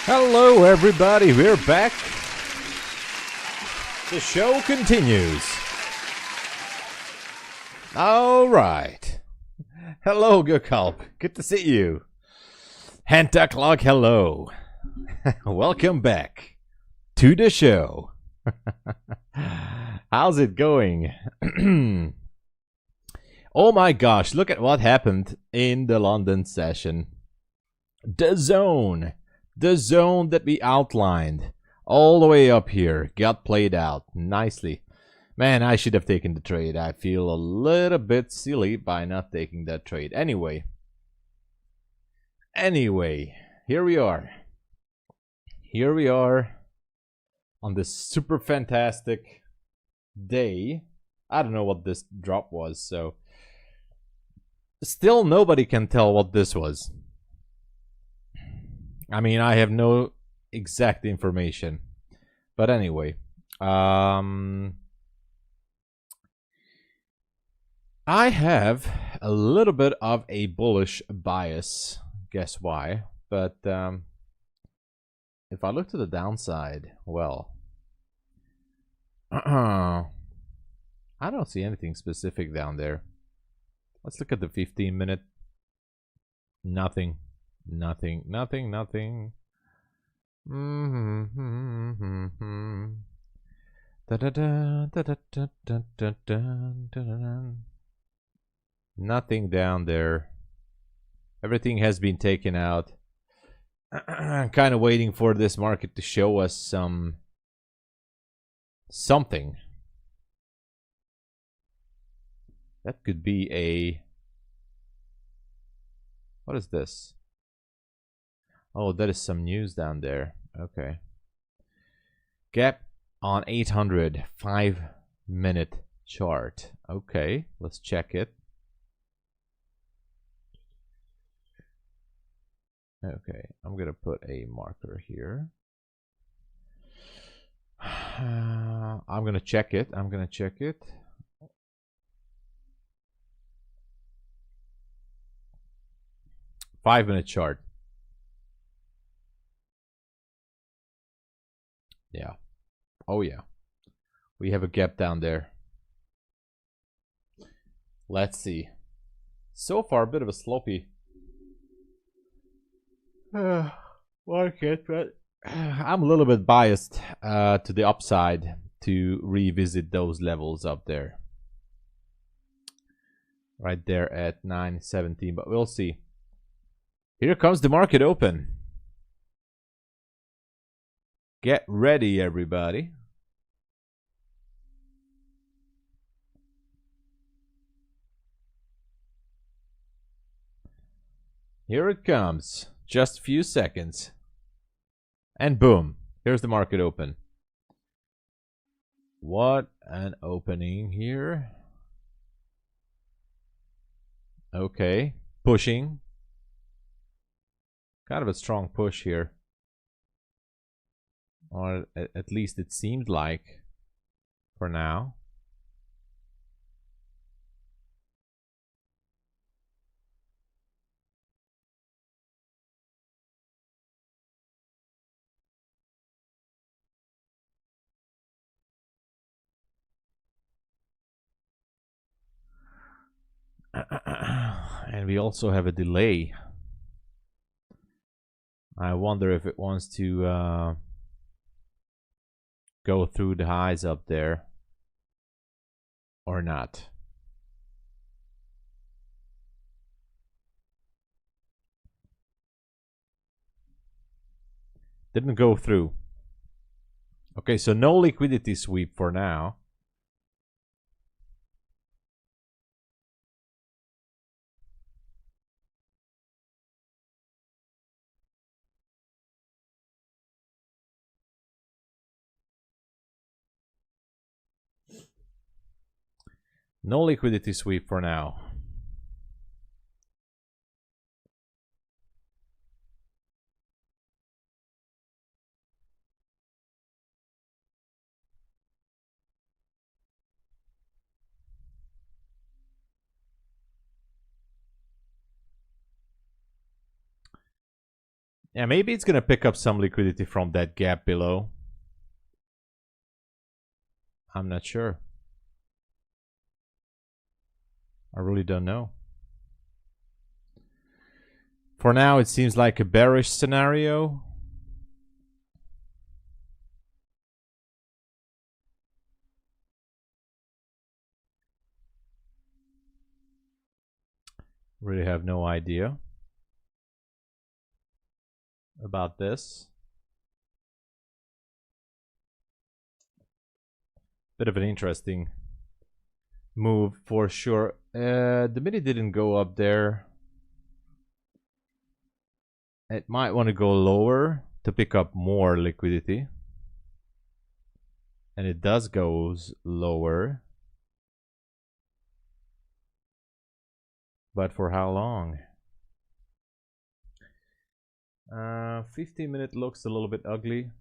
Hello, everybody. We're back. The show continues. All right. Hello, Gökalp. Good to see you. Hentaclog, hello. Welcome back to the show. How's it going? Oh my gosh, look at what happened in the London session. The zone that we outlined all the way up here got played out nicely. Man, I should have taken the trade. I feel a little bit silly by not taking that trade. Anyway, here we are. Here we are on this super fantastic day. I don't know what this drop was, so still nobody can tell what this was. I mean, I have no exact information. But anyway, I have a little bit of a bullish bias. Guess why? But if I look to the downside, well, I don't see anything specific down there. Let's look at the 15-minute. Nothing. Nothing. Nothing down there. Everything has been taken out. I'm kind of waiting for this market to show us something. That could be a... What is this? Oh, that is some news down there. Okay. Gap on 800, 5-minute chart. Okay, let's check it. Okay, I'm gonna put a marker here. I'm gonna check it. 5-minute chart. Yeah. Oh yeah. We have a gap down there. Let's see. So far, a bit of a sloppy market, but I'm a little bit biased to the upside to revisit those levels up there. Right there at 917, but we'll see. Here comes the market open. Get ready, everybody. Here it comes. Just a few seconds. And boom. Here's the market open. What an opening here. Okay. Pushing. Kind of a strong push here. Or at least it seemed like for now. And we also have a delay. I wonder if it wants to go through the highs up there or not. Didn't go through. Okay, so no liquidity sweep for now. No liquidity sweep for now. Yeah, maybe it's gonna pick up some liquidity from that gap below. I'm not sure. I really don't know. For now, it seems like a bearish scenario. Really have no idea about this. Bit of an interesting move for sure. The mini didn't go up there. It might want to go lower to pick up more liquidity. And it does goes lower. But for how long? 15-minute looks a little bit ugly.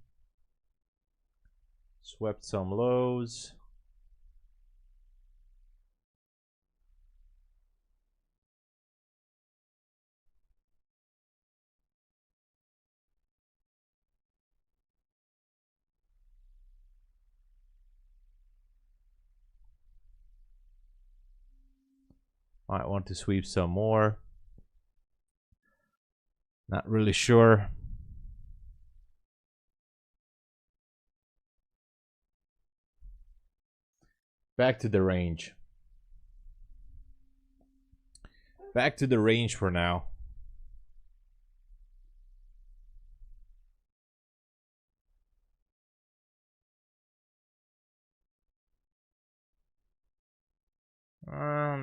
Swept some lows. Might want to sweep some more. Not really sure. Back to the range. Back to the range for now.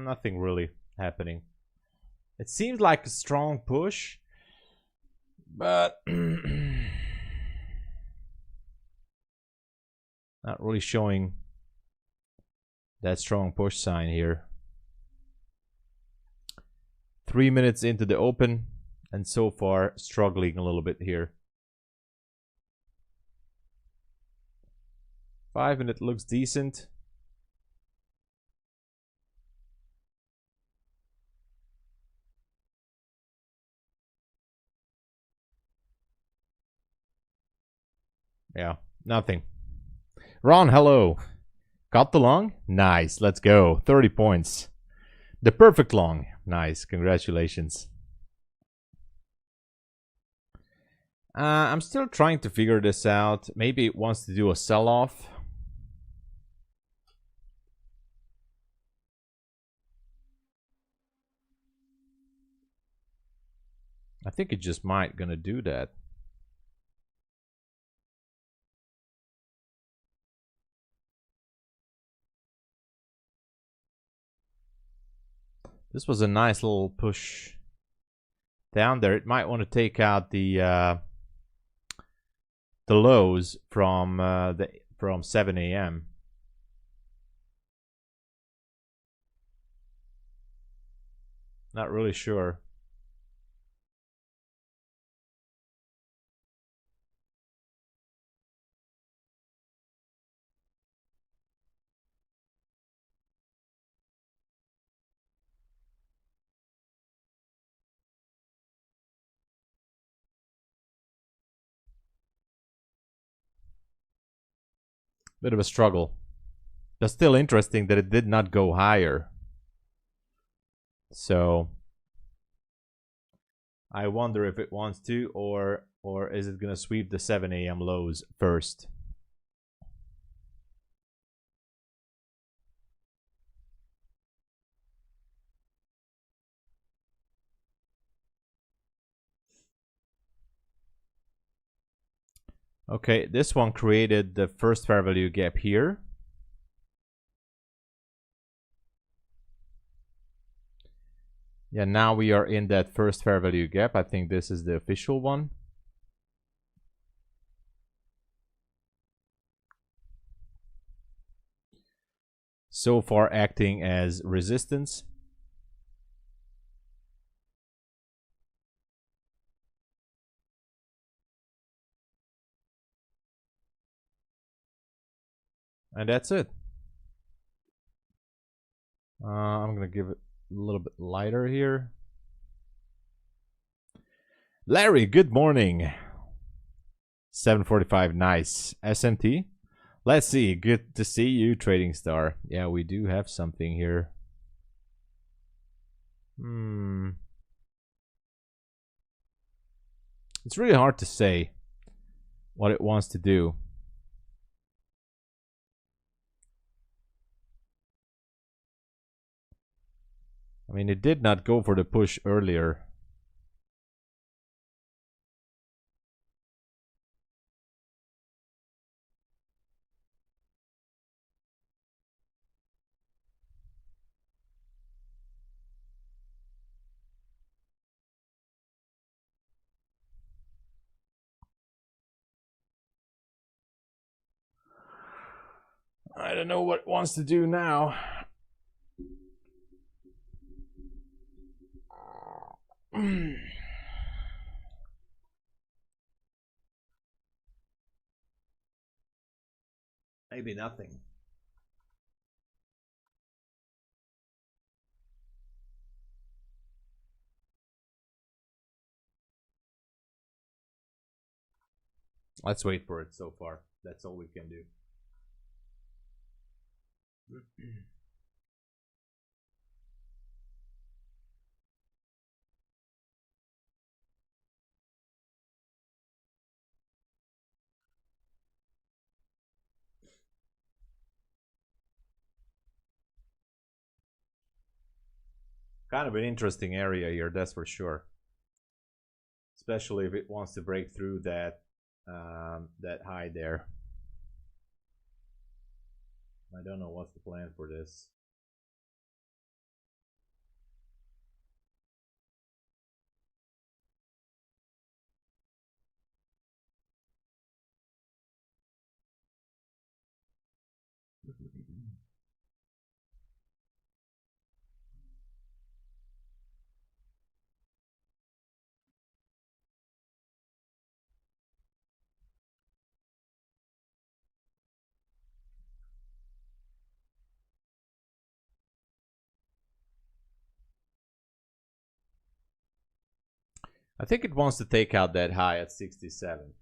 Nothing really happening. It seems like a strong push, but not really showing that strong push sign here. 3 minutes into the open, and so far struggling a little bit here. 5 minute looks decent. Yeah, nothing. Ron, hello. Got the long? Nice, let's go. 30 points. The perfect long. Nice, congratulations. I'm still trying to figure this out. Maybe it wants to do a sell-off. I think it just might gonna do that. This was a nice little push down there. It might want to take out the lows from 7 a.m. Not really sure. Bit of a struggle. But still interesting that it did not go higher. So I wonder if it wants to, or is it gonna sweep the 7 a.m. lows first? Okay, this one created the first fair value gap here. Yeah, now we are in that first fair value gap. I think this is the official one. So far acting as resistance. And that's it. I'm gonna give it a little bit lighter here. Larry, good morning. 7:45, nice. SMT. Let's see. Good to see you, Trading Star. Yeah, we do have something here. It's really hard to say what it wants to do. I mean, it did not go for the push earlier. I don't know what it wants to do now. Maybe nothing. Let's wait for it so far. That's all we can do. Kind of an interesting area here, that's for sure. Especially if it wants to break through that that high there. I don't know what's the plan for this. I think it wants to take out that high at 67.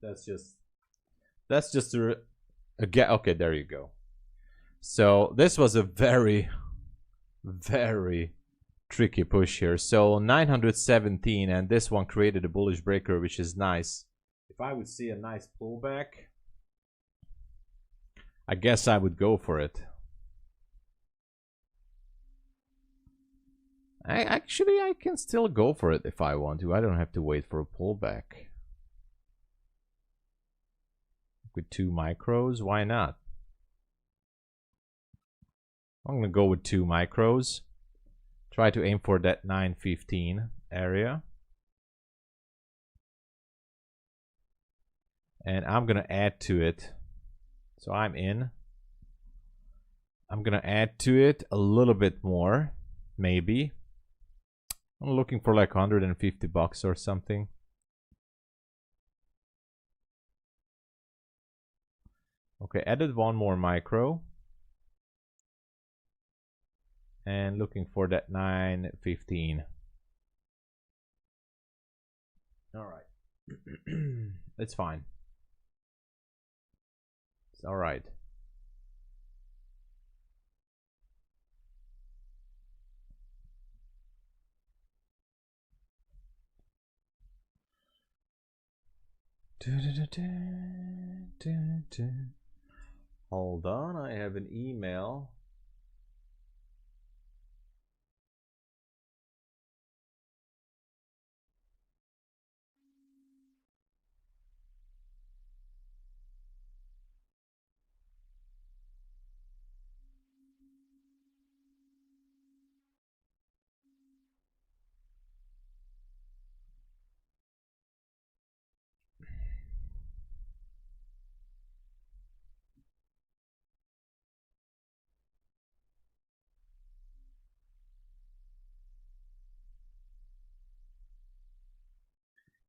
That's just a get. Okay, there you go. So this was a very, very tricky push here. So 917, and this one created a bullish breaker, which is nice. If I would see a nice pullback, I guess I would go for it. I can still go for it if I want to. I don't have to wait for a pullback. With 2 micros, why not? I'm gonna go with 2 micros. Try to aim for that 915 area. And I'm gonna add to it. So I'm in. I'm gonna add to it a little bit more, maybe. I'm looking for like 150 bucks or something. Okay, added 1 more micro. And looking for that 915. All right. It's fine. It's all right. Hold on, I have an email.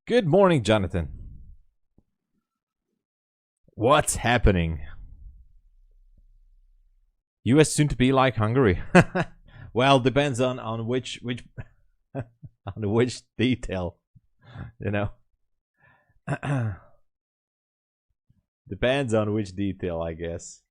Good morning, Jonathan. What's happening? US soon to be like Hungary. Well, depends on which on which detail, you know. Depends on which detail, I guess.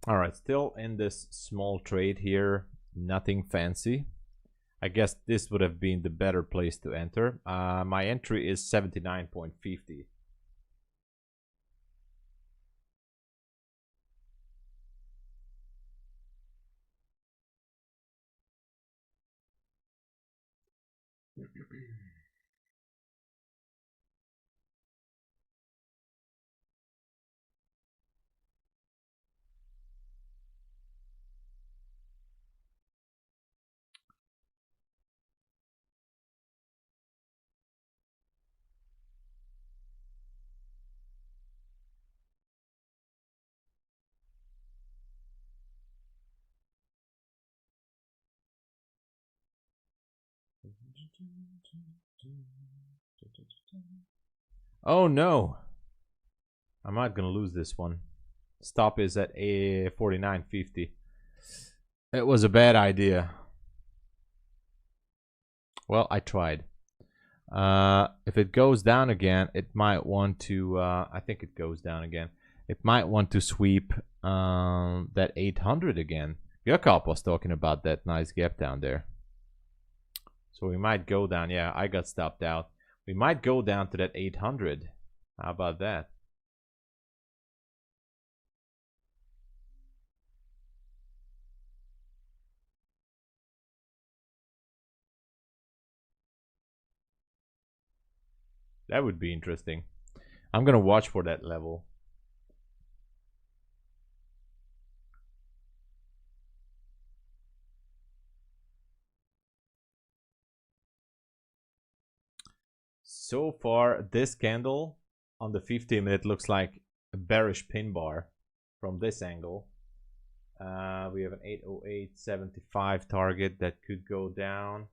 All right, still in this small trade here, nothing fancy. I guess this would have been the better place to enter. My entry is 79.50. Oh no, I'm not gonna lose this one. Stop is at a 49.50. It was a bad idea. Well, I tried. If it goes down again, it might want to. I think it goes down again. It might want to sweep that 800 again. Jakob was talking about that nice gap down there. So we might go down. Yeah, I got stopped out. We might go down to that 800. How about that? That would be interesting. I'm gonna watch for that level. So far, this candle on the 50-minute looks like a bearish pin bar from this angle. We have an 808.75 target that could go down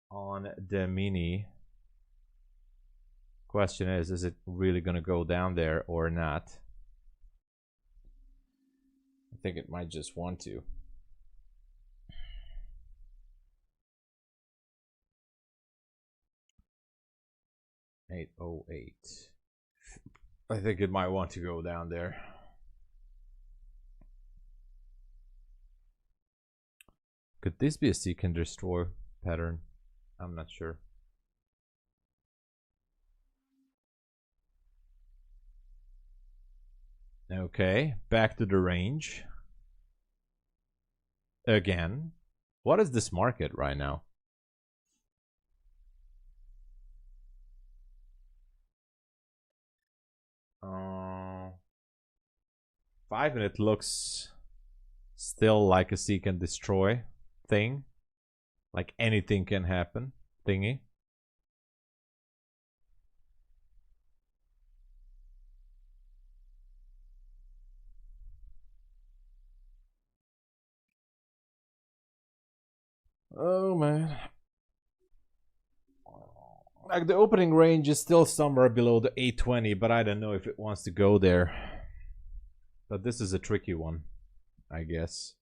on the mini. Question is it really going to go down there or not? I think it might just want to. $808. I think it might want to go down there. Could this be a seek and destroy pattern? I'm not sure. Okay, back to the range. Again. What is this market right now? Uh, 5-minute looks still like a seek and destroy thing. Like anything can happen thingy. Oh man. Like the opening range is still somewhere below the 820, but I don't know if it wants to go there. But this is a tricky one, I guess.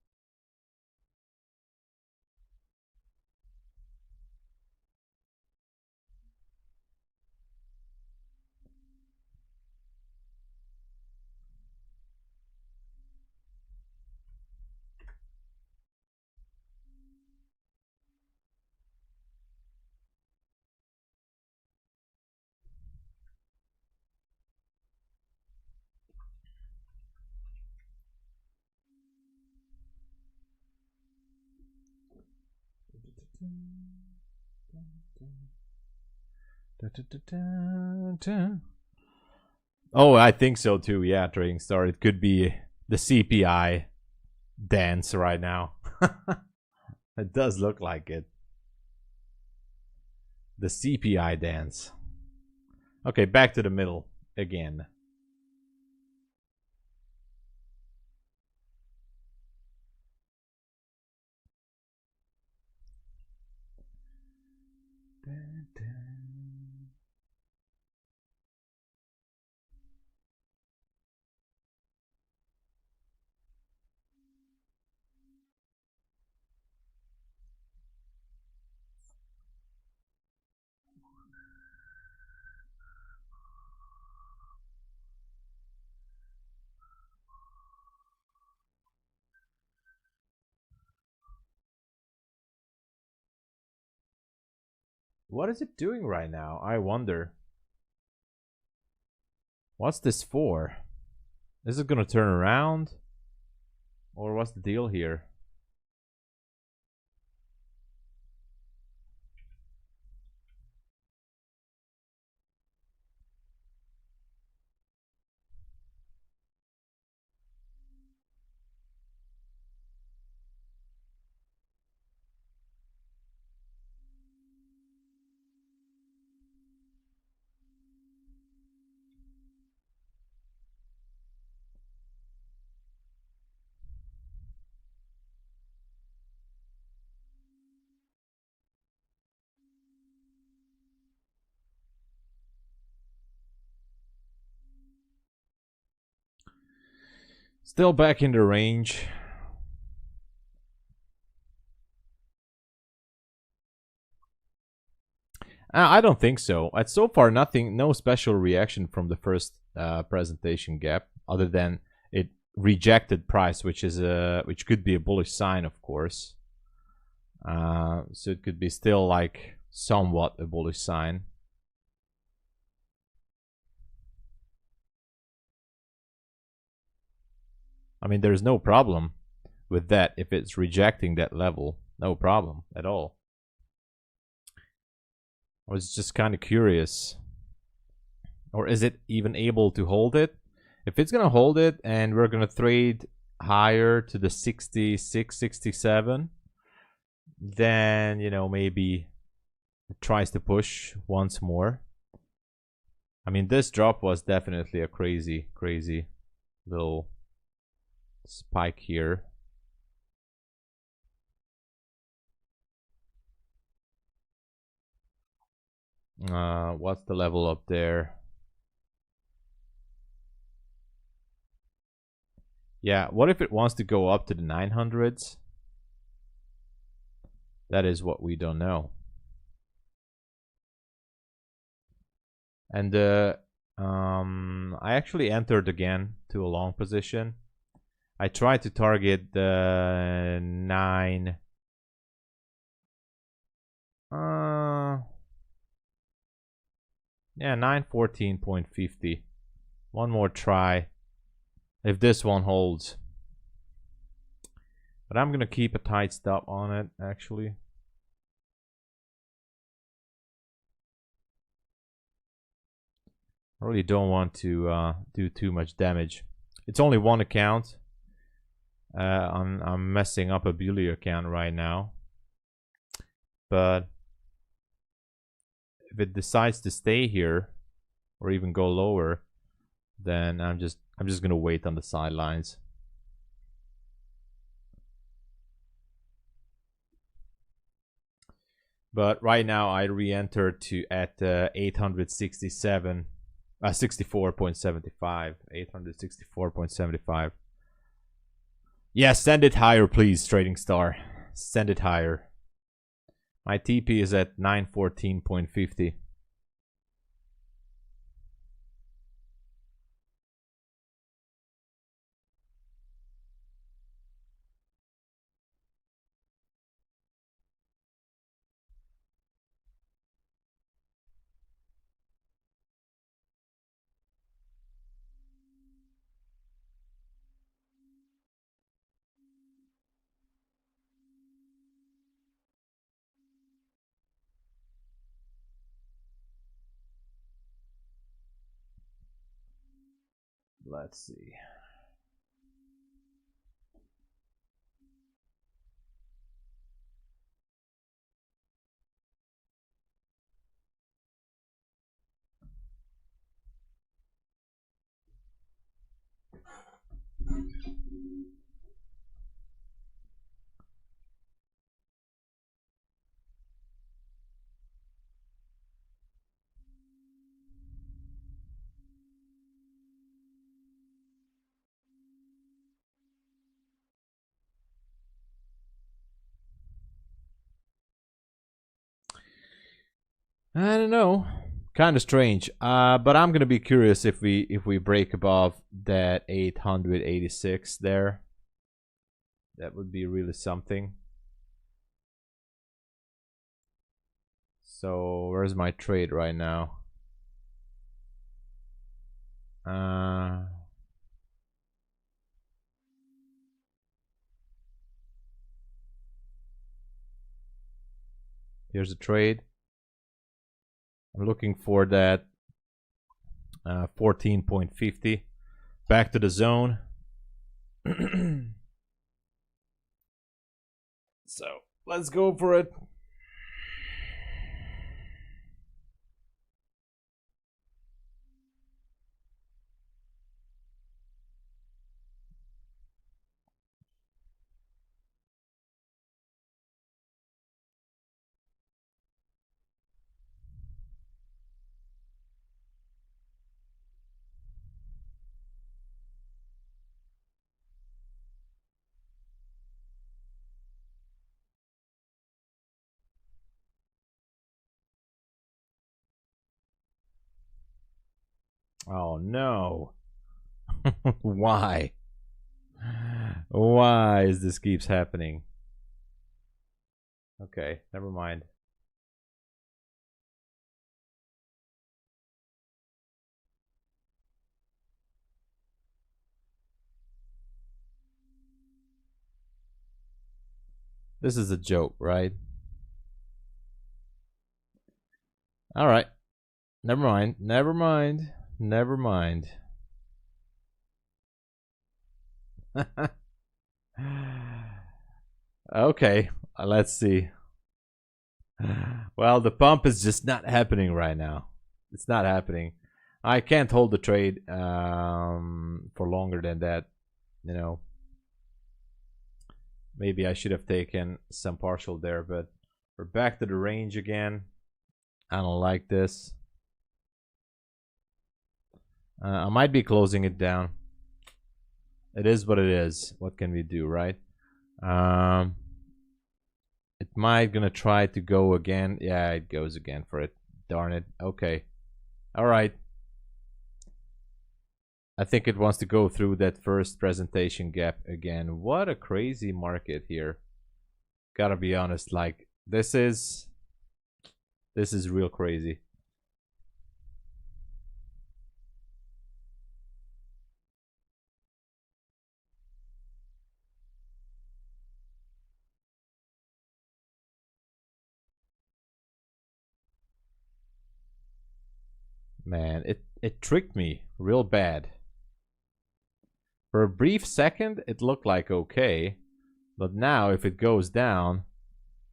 Oh, I think so too. Yeah, Trading Star. It could be the CPI dance right now. It does look like it. The CPI dance. Okay, back to the middle again. What is it doing right now? I wonder. What's this for? Is it gonna turn around? Or what's the deal here? Still back in the range. I don't think so. So far, nothing, no special reaction from the first presentation gap, other than it rejected price, which could be a bullish sign, of course. So it could be still like somewhat a bullish sign. I mean, there's no problem with that if it's rejecting that level. No problem at all. I was just kind of curious. Or is it even able to hold it? If it's going to hold it and we're going to trade higher to the 66, 67, then, you know, maybe it tries to push once more. I mean, this drop was definitely a crazy, crazy little spike here. What's the level up there? Yeah, what if it wants to go up to the 900s? That is what we don't know. And I actually entered again to a long position. I tried to target the 9. Yeah, 914.50. One more try. If this one holds. But I'm gonna keep a tight stop on it, actually. I really don't want to do too much damage. It's only one account. I'm messing up a Bully account right now. But if it decides to stay here or even go lower, then I'm just gonna wait on the sidelines. But right now I re-entered to at 867, 64.75, 864.75. Yeah, send it higher, please, Trading Star. Send it higher. My TP is at 914.50. Let's see. I don't know. Kind of strange. But I'm gonna be curious if we break above that 886 there. That would be really something. So where's my trade right now? Here's a trade. I'm looking for that 14.50. Back to the zone. So let's go for it. Oh no. Why? Why is this keeps happening? Okay, never mind. This is a joke, right? All right. Never mind. Never mind. Never mind. Okay, let's see. Well, the pump is just not happening right now. It's not happening. I can't hold the trade for longer than that. You know, maybe I should have taken some partial there, but we're back to the range again. I don't like this. I might be closing it down. It is what it is. What can we do, right? It might gonna try to go again. Yeah, it goes again for it. Darn it. Okay. All right. I think it wants to go through that first presentation gap again. What a crazy market here. Gotta be honest, like this is real crazy. Man, it tricked me real bad. For a brief second, it looked like okay. But now, if it goes down,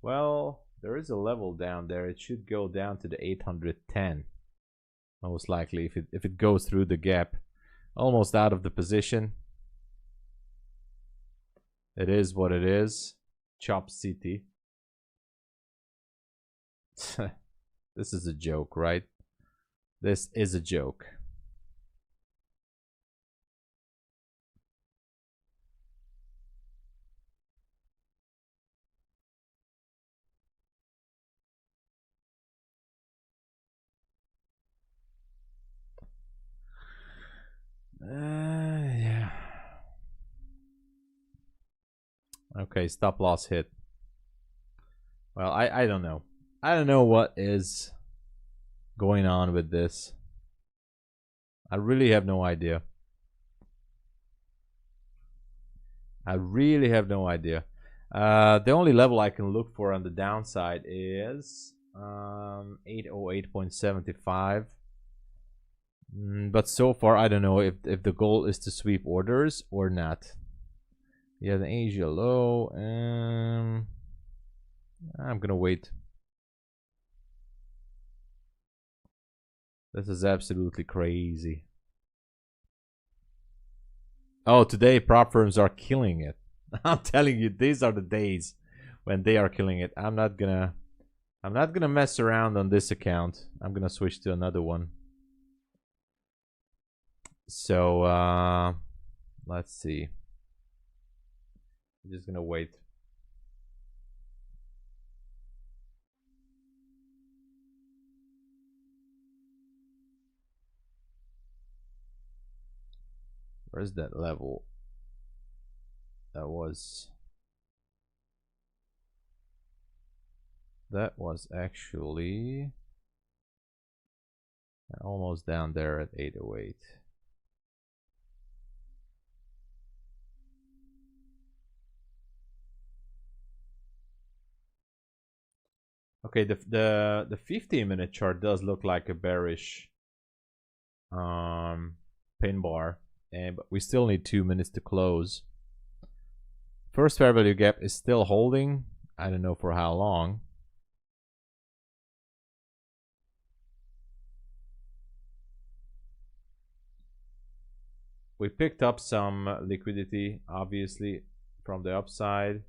well, there is a level down there. It should go down to the 810. Most likely, if it goes through the gap. Almost out of the position. It is what it is. Chop City. This is a joke, right? This is a joke. Yeah. Okay, stop loss hit. Well, I don't know. I don't know what is going on with this. I really have no idea. I really have no idea. The only level I can look for on the downside is 808.75. But so far, I don't know if the goal is to sweep orders or not. Yeah, the Asia low. I'm gonna wait. This is absolutely crazy. Oh, today prop firms are killing it. I'm telling you, these are the days when they are killing it. I'm not gonna mess around on this account. I'm gonna switch to another one. So let's see. I'm just gonna wait. Where's that level? That was actually almost down there at 808. Okay, the 15-minute chart does look like a bearish pin bar, but we still need 2 minutes to close. First fair value gap is still holding. I don't know for how long. We picked up some liquidity, obviously, from the upside.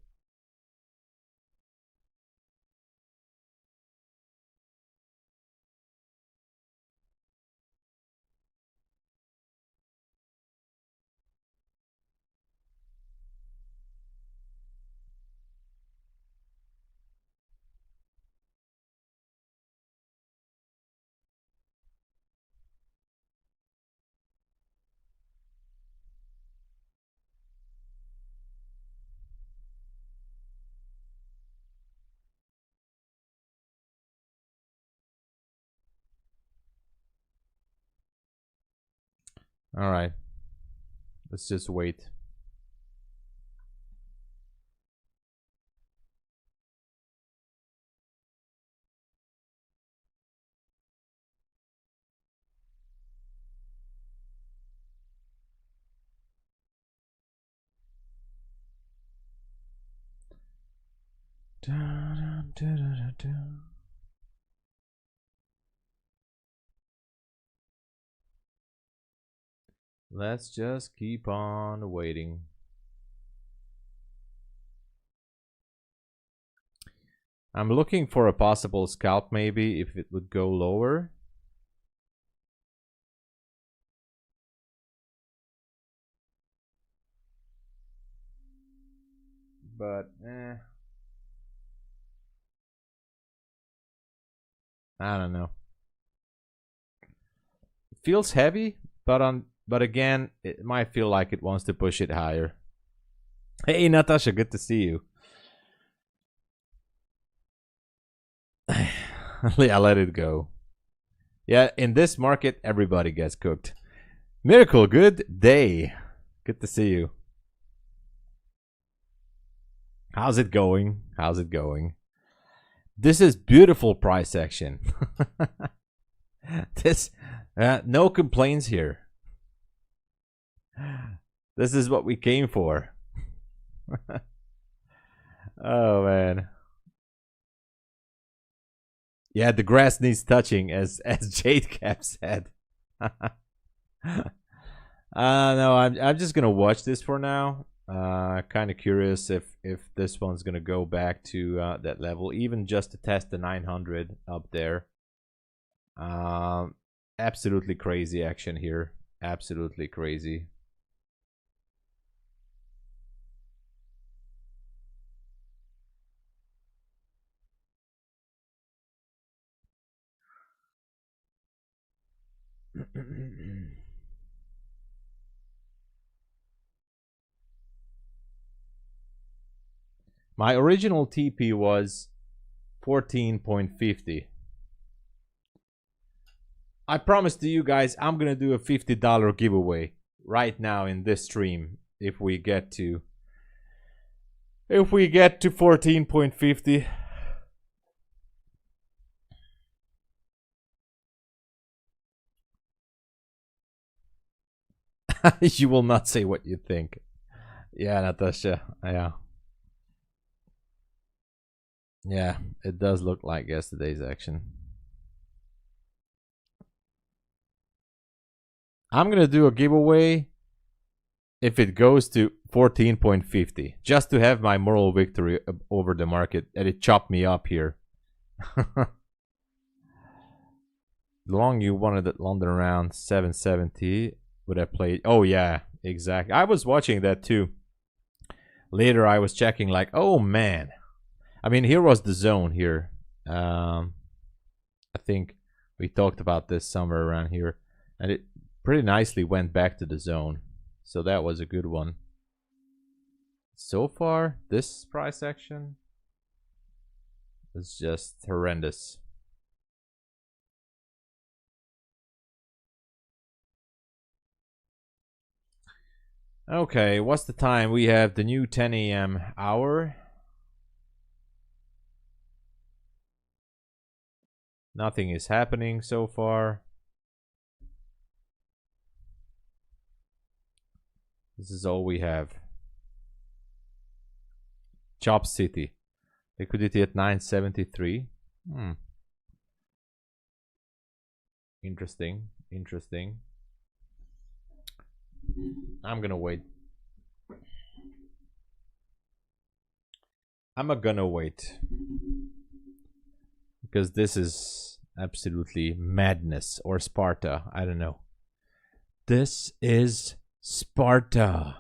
All right, let's just wait. Let's just keep on waiting. I'm looking for a possible scalp maybe if it would go lower. But I don't know. It feels heavy, but again, it might feel like it wants to push it higher. Hey Natasha, good to see you. Yeah, let it go. Yeah, in this market, everybody gets cooked. Miracle, good day. Good to see you. How's it going? How's it going? This is beautiful price action. This, no complaints here. This is what we came for. Oh man. Yeah, the grass needs touching, as Jade Cap said. No, I'm just gonna watch this for now. Kind of curious if this one's gonna go back to that level, even just to test the 900 up there. Absolutely crazy action here. Absolutely crazy. My original TP was 14.50. I promised to you guys I'm gonna do a $50 giveaway right now in this stream if we get to 14.50. You will not say what you think. Yeah, Natasha. Yeah. Yeah, it does look like yesterday's action. I'm gonna do a giveaway if it goes to 14.50, just to have my moral victory over the market, and it chopped me up here. The long you wanted it London around 770 would have played. Oh yeah, exactly. I was watching that too. Later I was checking like, oh man. I mean, here was the zone here. I think we talked about this somewhere around here, and it pretty nicely went back to the zone. So that was a good one. So far, this price action is just horrendous. Okay, what's the time? We have the new 10 a.m. hour. Nothing is happening so far. This is all we have. Chop City. Liquidity at 973. Interesting. Interesting. I'm gonna wait. I'm gonna wait. Because this is absolutely madness. Or Sparta. I don't know. This is Sparta.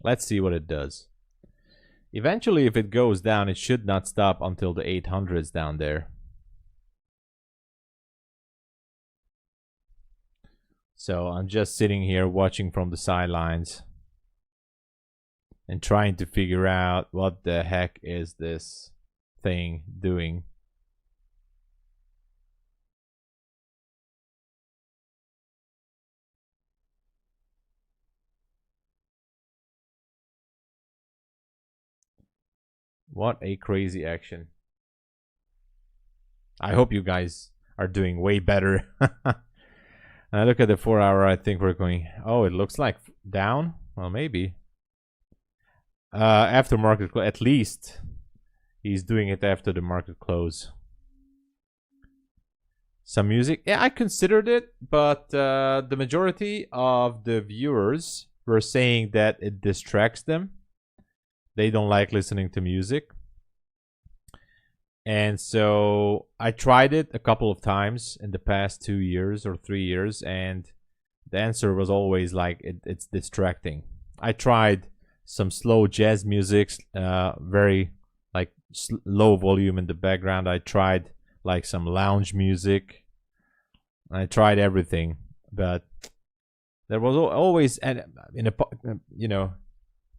Let's see what it does. Eventually, if it goes down, it should not stop until the 800s down there. So I'm just sitting here watching from the sidelines and trying to figure out what the heck is this thing doing. What a crazy action. I hope you guys are doing way better. I look at the 4 hour, I think we're going, oh, it looks like down. Well, maybe. After market close, at least he's doing it after the market close. Some music. Yeah, I considered it, but the majority of the viewers were saying that it distracts them. They don't like listening to music. And so I tried it a couple of times in the past 2 years or 3 years, and the answer was always like it's distracting. I tried some slow jazz music, very like low volume in the background. I tried like some lounge music. I tried everything, but there was always, and in a, you know,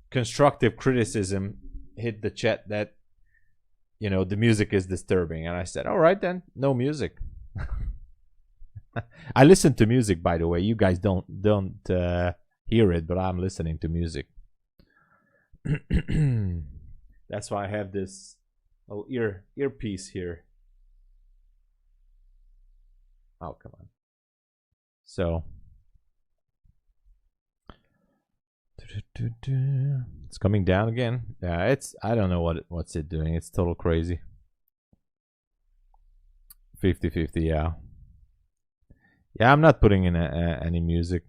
constructive criticism hit the chat that, you know, the music is disturbing, and I said, all right then, no music. I listen to music, by the way. You guys don't hear it, but I'm listening to music. That's why I have this earpiece here. Oh, come on. So it's coming down again. Yeah, it's, I don't know what's it doing. It's total crazy. 50-50, yeah. Yeah, I'm not putting in any music.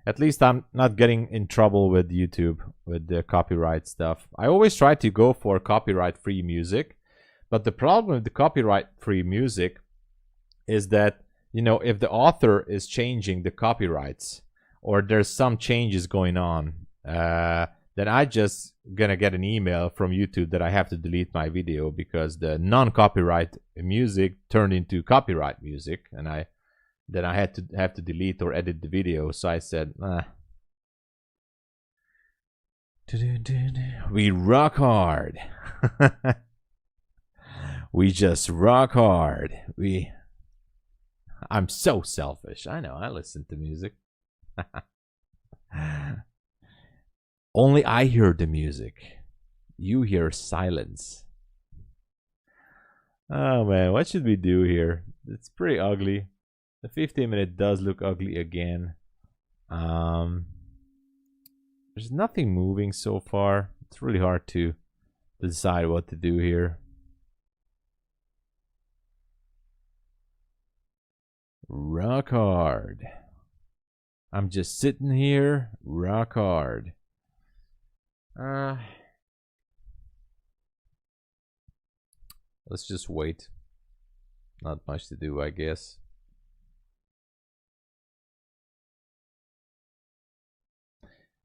At least I'm not getting in trouble with YouTube with the copyright stuff. I always try to go for copyright-free music, but the problem with the copyright-free music is that, you know, if the author is changing the copyrights or there's some changes going on, then I just gonna get an email from YouTube that I have to delete my video because the non-copyright music turned into copyright music, and then I had to have to delete or edit the video. So I said, we rock hard. We just rock hard. I'm so selfish. I know. I listen to music. Only I hear the music. You hear silence. Oh man, what should we do here? It's pretty ugly. The 15-minute does look ugly again. There's nothing moving so far. It's really hard to decide what to do here. Rock hard. I'm just sitting here, rock hard. Let's just wait. Not much to do, I guess.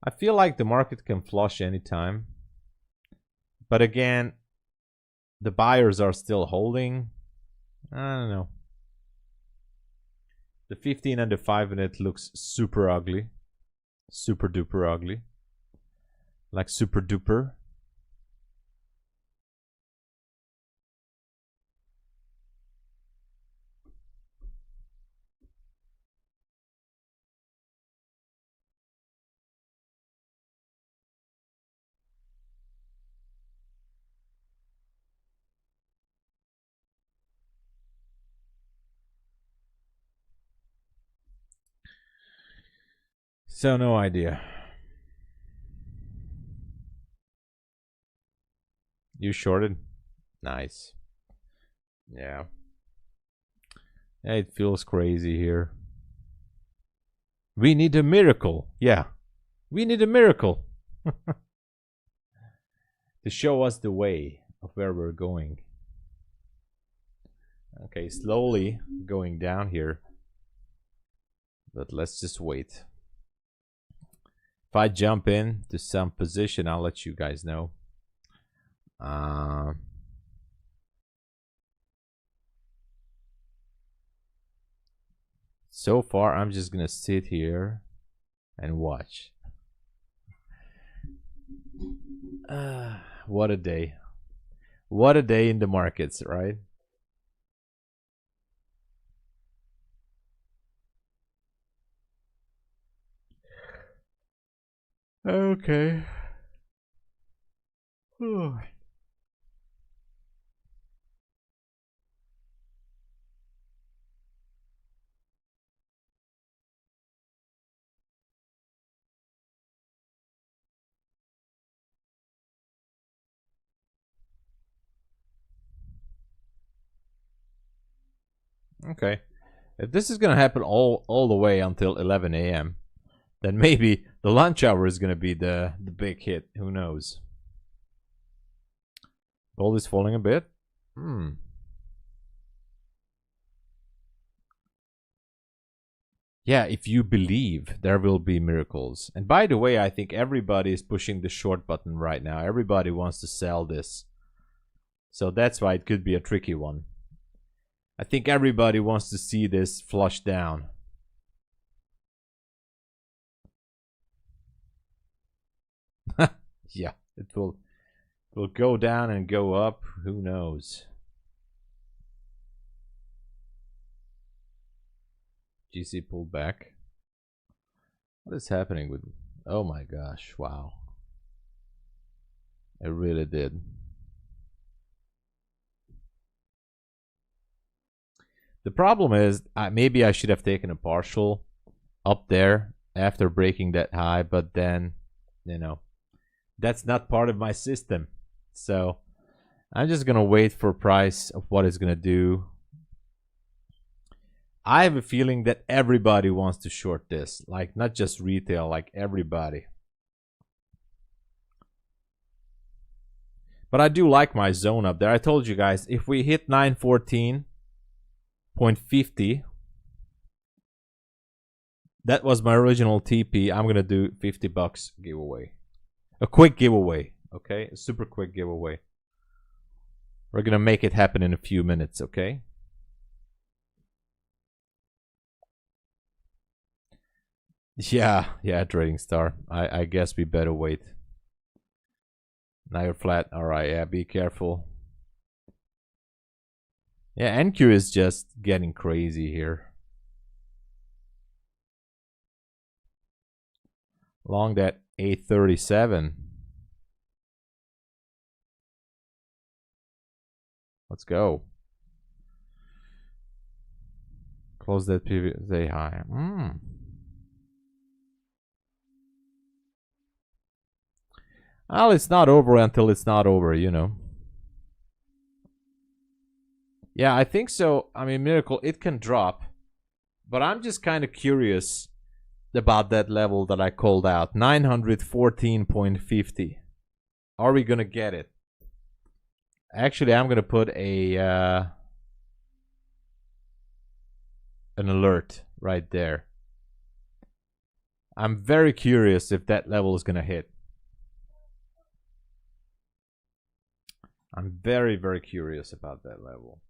I feel like the market can flush anytime. But again, the buyers are still holding. I don't know. The 15 and the 5 minute looks super ugly. Super duper ugly. Like super duper. So no idea. You shorted? Nice. Yeah. Yeah, it feels crazy here. We need a miracle. Yeah. We need a miracle. To show us the way of where we're going. Okay, slowly going down here. But let's just wait. If I jump in to some position, I'll let you guys know. So far, I'm just gonna sit here and watch. What a day. What a day in the markets, right? Okay. Okay. If this is gonna happen all the way until 11 a.m., then maybe the lunch hour is gonna be the big hit. Who knows? Gold is falling a bit. Yeah, if you believe, there will be miracles. And by the way, I think everybody is pushing the short button right now. Everybody wants to sell this. So that's why it could be a tricky one. I think everybody wants to see this flush down. Yeah, it will go down and go up. Who knows? GC pulled back. What is happening with... Oh my gosh, wow. It really did. The problem is, maybe I should have taken a partial up there after breaking that high, but then, you know, that's not part of my system. So I'm just gonna wait for price of what it's gonna do. I have a feeling that everybody wants to short this, like not just retail, like everybody. But I do like my zone up there. I told you guys, if we hit 914.50, that was my original TP. I'm gonna do $50 giveaway, a quick giveaway. Okay, a super quick giveaway. We're gonna make it happen in a few minutes. Okay. Yeah, Trading Star. I guess we better wait. Now you're flat. All right, yeah, be careful. Yeah, NQ is just getting crazy here. Long that 837. Let's go. Close that previous day high. Well, it's not over until it's not over, you know. Yeah, I think so. I mean, Miracle, it can drop. But I'm just kind of curious about that level that I called out. 914.50. Are we going to get it? Actually, I'm gonna put a an alert right there. I'm very curious if that level is gonna hit. I'm very, very curious about that level.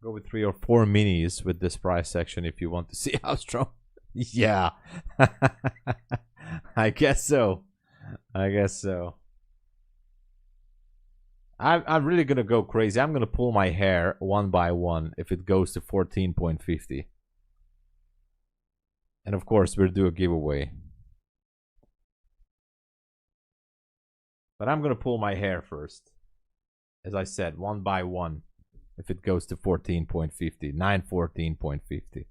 Go with 3 or 4 minis with this price section if you want to see how strong. Yeah. I guess so. I guess so. I'm really gonna go crazy. I'm gonna pull my hair one by one if it goes to 14.50. And of course we'll do a giveaway. But I'm gonna pull my hair first. As I said, one by one. If it goes to 14.50, 914.50.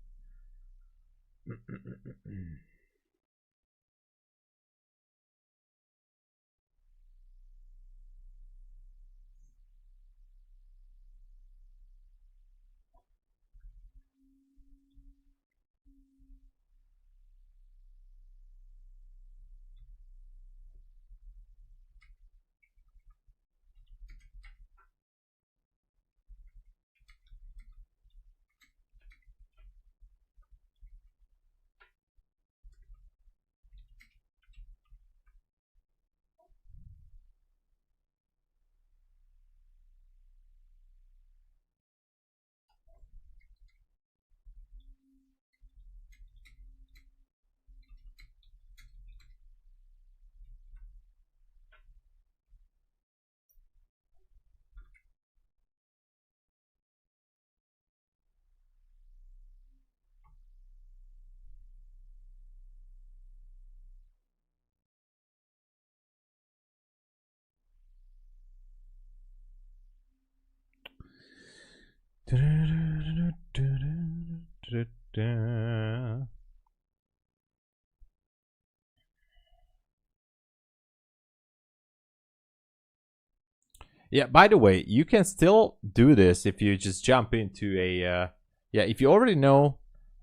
Yeah, by the way, you can still do this if you just jump into a yeah, if you already know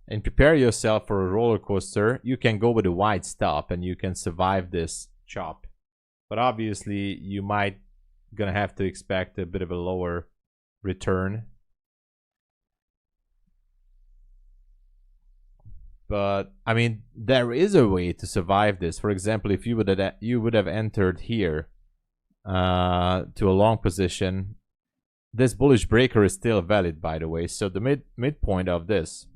and prepare yourself for a roller coaster, you can go with a wide stop and you can survive this chop. But obviously, you might gonna have to expect a bit of a lower return. But I mean, there is a way to survive this. For example, if you would have entered here to a long position, this bullish breaker is still valid, by the way. So the midpoint of this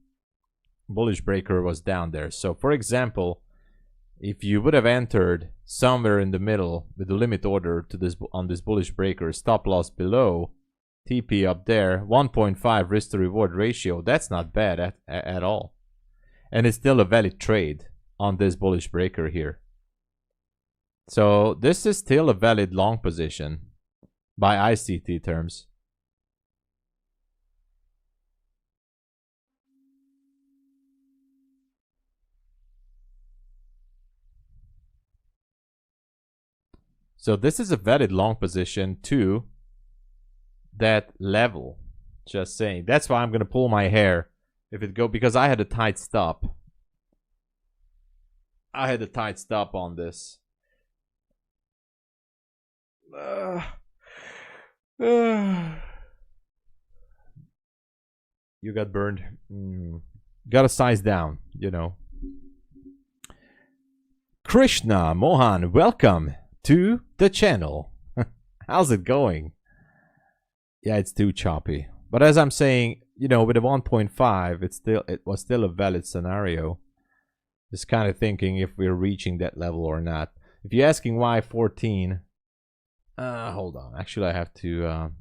bullish breaker was down there. So for example, if you would have entered somewhere in the middle with the limit order to this on this bullish breaker, stop loss below, TP up there, 1.5 risk to reward ratio, that's not bad at all. And it's still a valid trade on this bullish breaker here. So this is still a valid long position by ICT terms. So this is a valid long position to that level. Just saying. That's why I'm gonna pull my hair if it go, because I had a tight stop. I had a tight stop on this. You got burned. Gotta size down, you know. Krishna Mohan, welcome to the channel. How's it going? Yeah, it's too choppy. But as I'm saying, you know, with a 1.5, it was still a valid scenario. Just kind of thinking if we're reaching that level or not. If you're asking why 14, hold on. Actually, I have to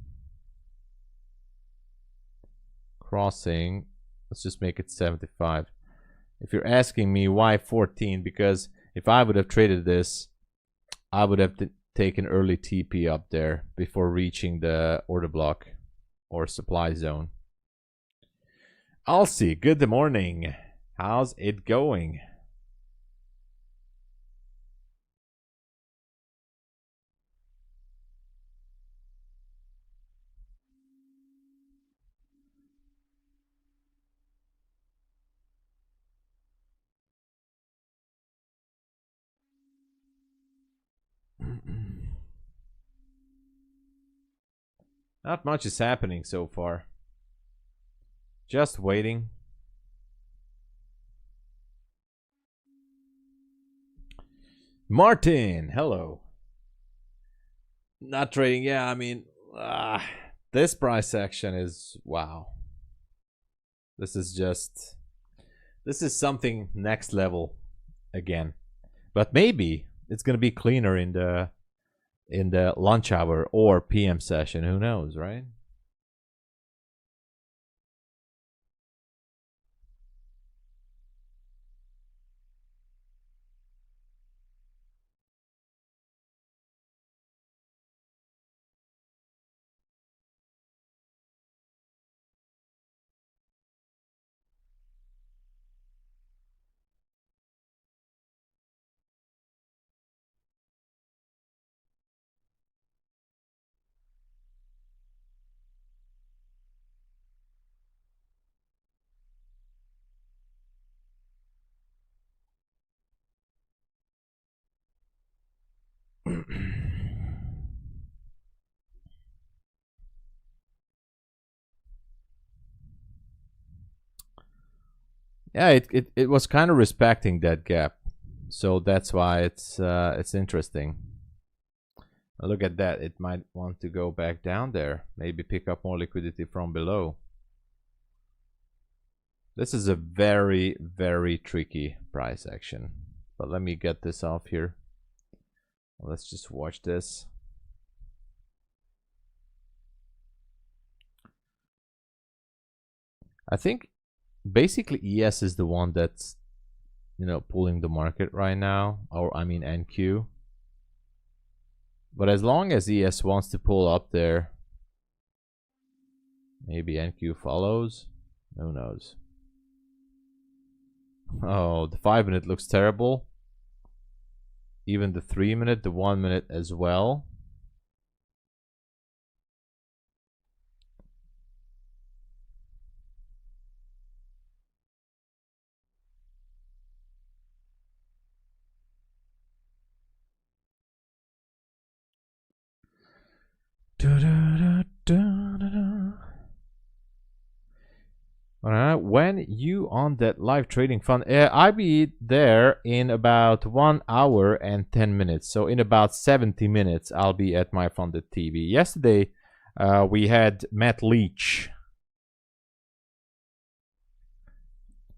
crossing. Let's just make it 75. If you're asking me why 14, because if I would have traded this, I would have taken early TP up there before reaching the order block or supply zone. I'll see. Good morning. How's it going? Not much is happening so far. Just waiting. Martin, hello. Not trading. Yeah, I mean, this price action is wow. This is something next level again. But maybe it's gonna be cleaner in the lunch hour or PM session. Who knows, right? Yeah, it was kind of respecting that gap, so that's why it's interesting. Look at that. It might want to go back down there, maybe pick up more liquidity from below. This is a very, very tricky price action, but let me get this off here. Let's just watch this. I think basically ES is the one that's, you know, pulling the market right now, or I mean NQ. But as long as ES wants to pull up there, maybe NQ follows. Who knows? Oh, the 5-minute looks terrible. Even the 3-minute, the 1-minute as well. Alright, when you on that live trading fund, I'll be there in about 1 hour and 10 minutes. So in about 70 minutes, I'll be at My Funded TV. Yesterday, we had Matt Leach,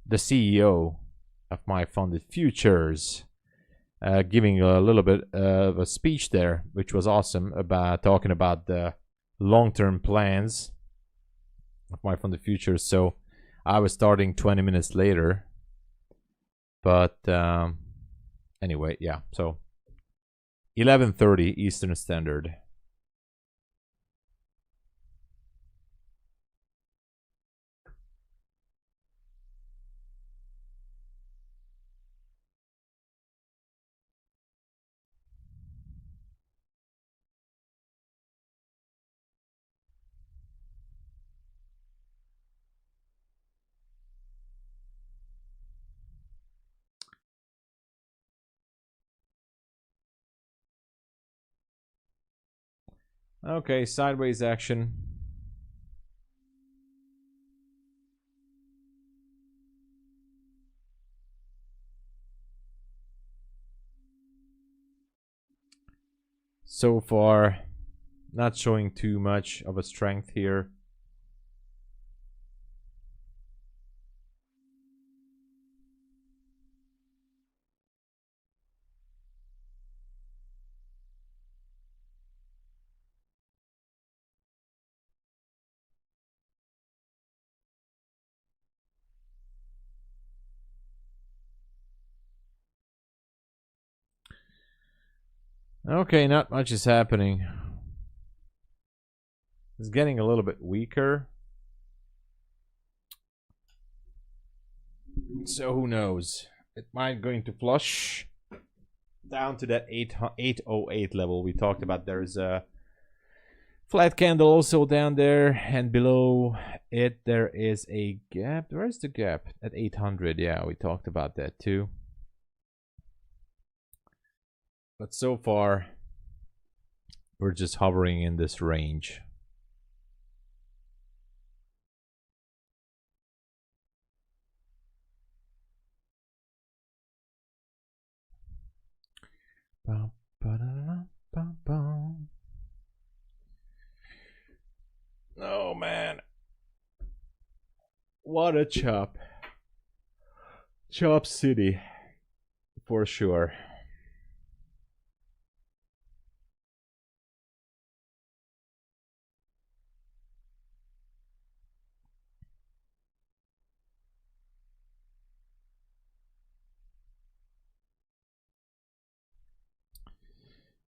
the CEO of MyFundedFutures, giving a little bit of a speech there, which was awesome, about talking about the long-term plans of MyFundedFutures. So I was starting 20 minutes later, but anyway, yeah. So 11:30 Eastern Standard. Okay, sideways action. So far, not showing too much of a strength here. Okay, not much is happening. It's getting a little bit weaker. So who knows? It might going to flush down to that 808 level we talked about. There's a flat candle also down there, and below it there is a gap. Where's the gap? At 800. Yeah, we talked about that too. But so far we're just hovering in this range. Oh man, what a chop city for sure.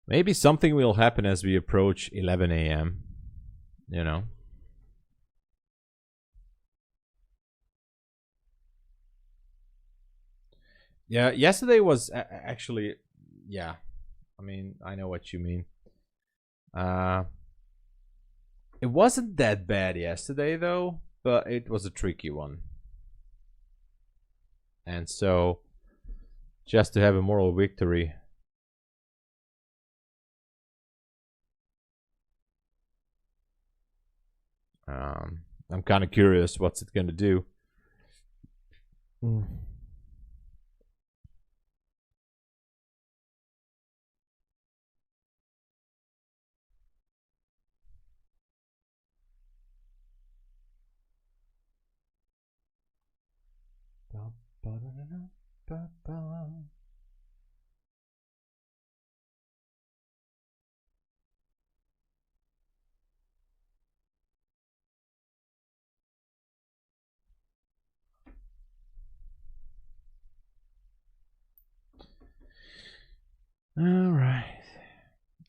Maybe something will happen as we approach 11 a.m. You know. Yeah, yesterday was actually, yeah. I mean, I know what you mean. It wasn't that bad yesterday though, but it was a tricky one. And so, just to have a moral victory. I'm kind of curious what's it gonna do.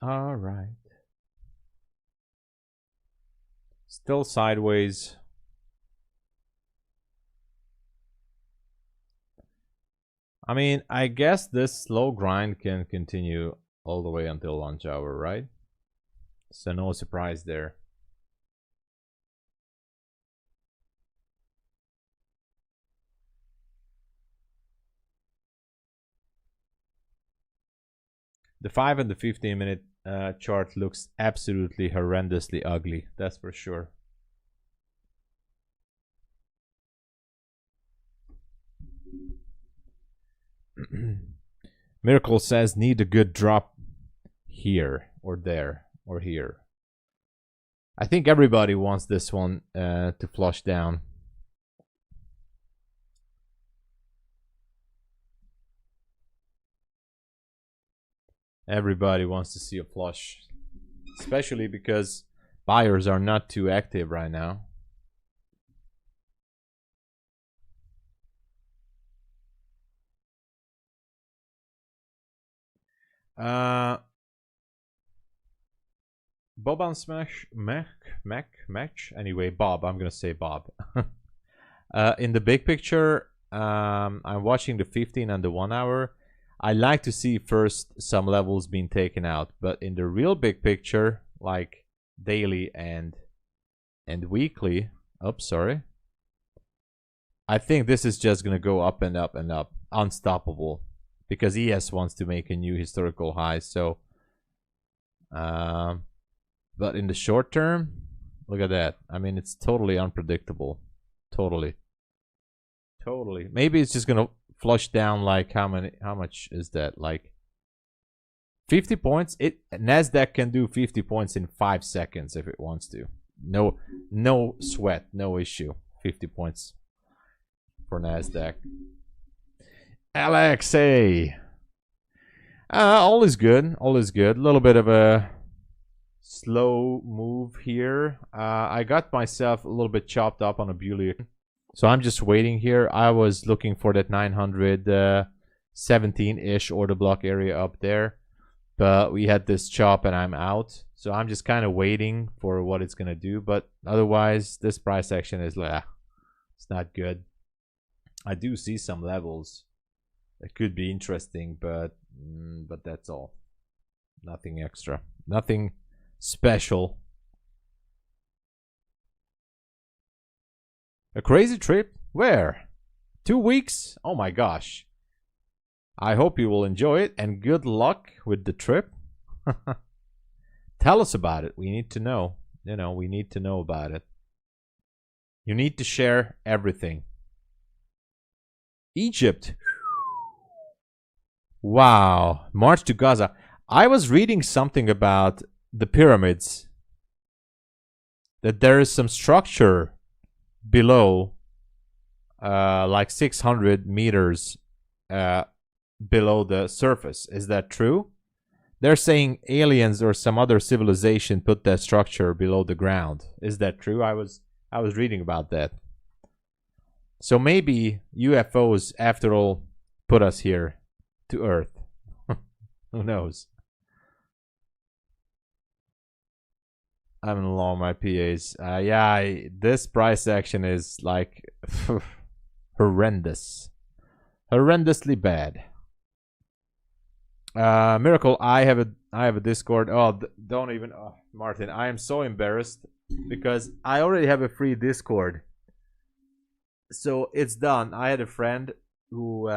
All right. Still sideways. I mean, I guess this slow grind can continue all the way until lunch hour, right? So no surprise there. The 5 and the 15-minute chart looks absolutely horrendously ugly. That's for sure. Miracle says need a good drop here or there or here. I think everybody wants this one to flush down. Everybody wants to see a flush, especially because buyers are not too active right now. Bob on Smash Match. Anyway, Bob. I'm gonna say Bob. In the big picture, I'm watching the 15 and the 1 hour. I like to see first some levels being taken out, but in the real big picture, like daily and weekly. Oops, sorry. I think this is just gonna go up and up and up, unstoppable, because ES wants to make a new historical high. So, but in the short term, look at that. I mean, it's totally unpredictable. Totally. Maybe it's just gonna flush down like how much is that? Like 50 points? Nasdaq can do 50 points in 5 seconds if it wants to. No sweat, no issue. 50 points for Nasdaq. Alex, hey. All is good. All is good. A little bit of a slow move here. I got myself a little bit chopped up on a Bulenox. So I'm just waiting here. I was looking for that 917-ish order block area up there. But we had this chop and I'm out. So I'm just kind of waiting for what it's going to do. But otherwise, this price action is like, it's not good. I do see some levels that could be interesting, but that's all. Nothing extra. Nothing special. A crazy trip? Where? 2 weeks? Oh my gosh. I hope you will enjoy it and good luck with the trip. Tell us about it. We need to know. You know, we need to know about it. You need to share everything. Egypt. Wow. March to Gaza. I was reading something about the pyramids. That there is some structure below, like 600 meters below the surface. Is that true? They're saying aliens or some other civilization put that structure below the ground. Is that true? I was reading about that. So maybe UFOs, after all, put us here to Earth. Who knows? I'm along my PAs. Yeah, this price action is like horrendous. Horrendously bad. Miracle, I have a Discord. Oh, don't even, oh, Martin, I am so embarrassed because I already have a free Discord. So it's done. I had a friend who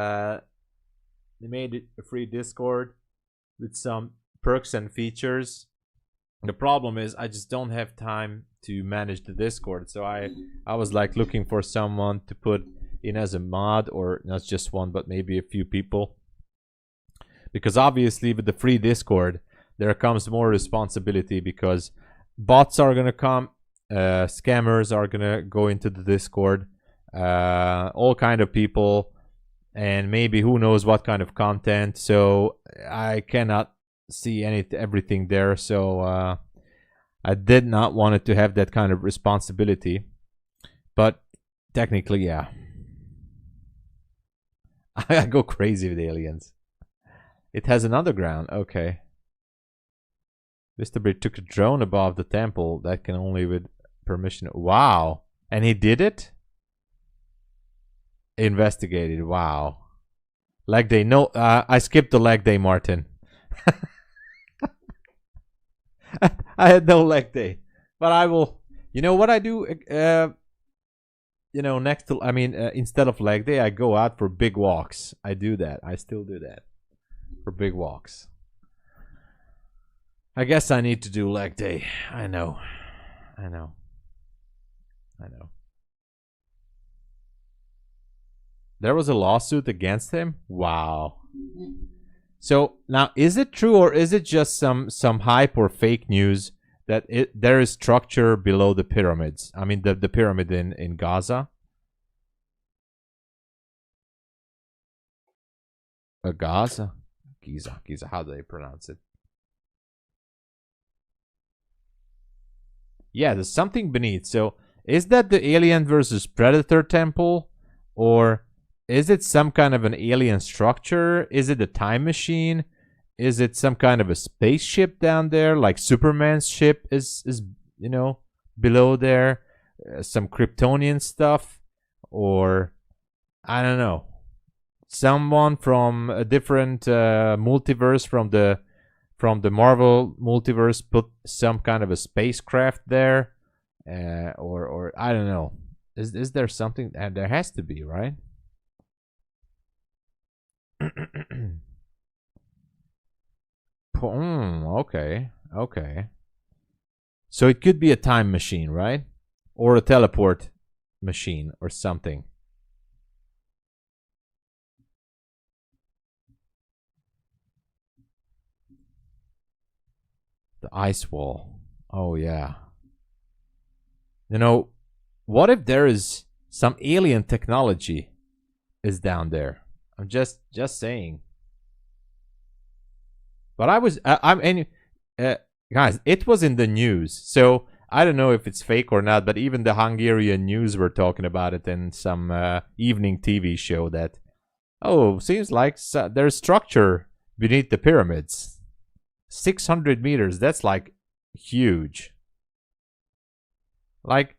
made a free Discord with some perks and features. The problem is I just don't have time to manage the Discord. So I was like looking for someone to put in as a mod, or not just one, but maybe a few people. Because obviously with the free Discord, there comes more responsibility because bots are going to come, scammers are going to go into the Discord, all kind of people, and maybe who knows what kind of content. So I cannot see everything there. So I did not want it to have that kind of responsibility. But technically, yeah. I go crazy with aliens. It has an underground. Okay. Mr. Brit took a drone above the temple. That can only with permission. Wow. And he did it? Investigated. Wow. Leg day. No, I skipped the leg day, Martin. I had no leg day. But I will. You know what I do? You know, next to, I mean, instead of leg day, I go out for big walks. I do that. I still do that. For big walks. I guess I need to do leg day. I know. I know. I know. There was a lawsuit against him? Wow. So now, is it true or is it just some hype or fake news that there is structure below the pyramids? I mean, the pyramid in Gaza? Gaza? Giza, how do they pronounce it? Yeah, there's something beneath. So, is that the Alien versus Predator temple? Or is it some kind of an alien structure? Is it a time machine? Is it some kind of a spaceship down there? Like Superman's ship is you know, below there? Some Kryptonian stuff? Or, I don't know. Someone from a different multiverse from the Marvel multiverse put some kind of a spacecraft there, or I don't know. Is there something? There has to be, right? Okay, okay. So it could be a time machine, right? Or a teleport machine or something. The ice wall. Oh, yeah. You know, what if there is some alien technology is down there? I'm just saying. But guys, it was in the news. So I don't know if it's fake or not, but even the Hungarian news were talking about it in some evening TV show that, oh, seems like there's structure beneath the pyramids. 600 meters. That's like huge. Like,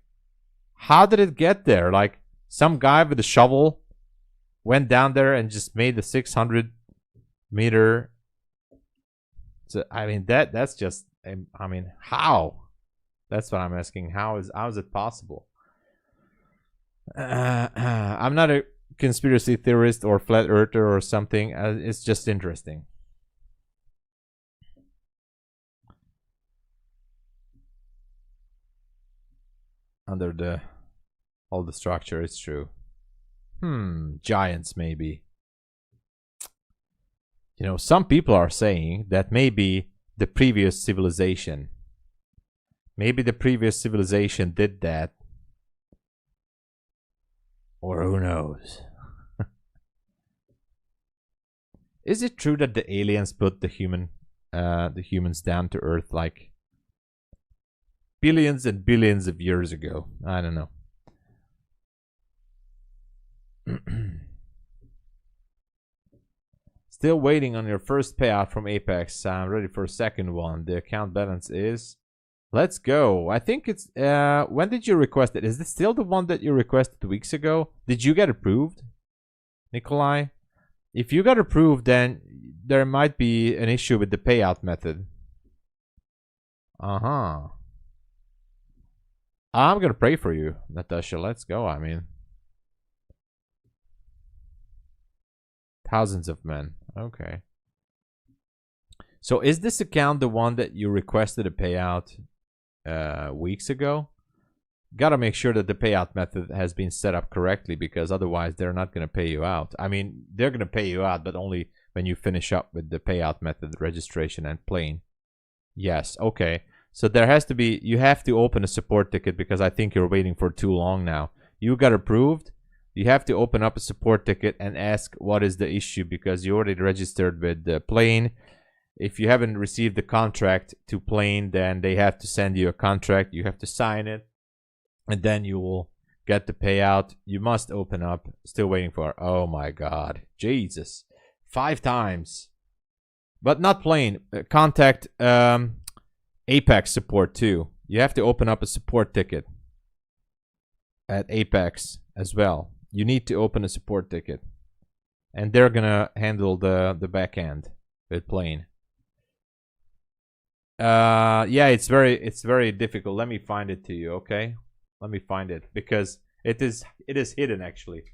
how did it get there? Like, some guy with a shovel went down there and just made the 600 meter. So, I mean, that's just, I mean, how? That's what I'm asking. How is it possible? I'm not a conspiracy theorist or flat earther or something. It's just interesting. Under all the structure, it's true. Giants maybe. You know, some people are saying that maybe the previous civilization. Maybe the previous civilization did that. Or who knows? Is it true that the aliens put the humans down to Earth like billions and billions of years ago? I don't know. Still waiting on your first payout from Apex. I'm ready for a second one. The account balance is... Let's go. I think it's... when did you request it? Is this still the one that you requested weeks ago? Did you get approved, Nikolai? If you got approved, then there might be an issue with the payout method. I'm gonna pray for you, Natasha. Let's go. I mean... Thousands of men. Okay. So is this account the one that you requested a payout weeks ago? Gotta make sure that the payout method has been set up correctly, because otherwise they're not gonna pay you out. I mean, they're gonna pay you out, but only when you finish up with the payout method, registration, and playing. Yes, okay. So there has to be, you have to open a support ticket, because I think you're waiting for too long now. You got approved. You have to open up a support ticket and ask what is the issue, because you already registered with the plane. If you haven't received the contract to plane, then they have to send you a contract. You have to sign it, and then you will get the payout. You must open up. Still waiting for... Oh my God. Jesus. 5 times. But not plane. Contact Apex support too. You have to open up a support ticket at Apex as well. You need to open a support ticket, and they're gonna handle the back end with plane. Yeah, it's very difficult. Let me find it to you, okay? Let me find it, because it is hidden actually.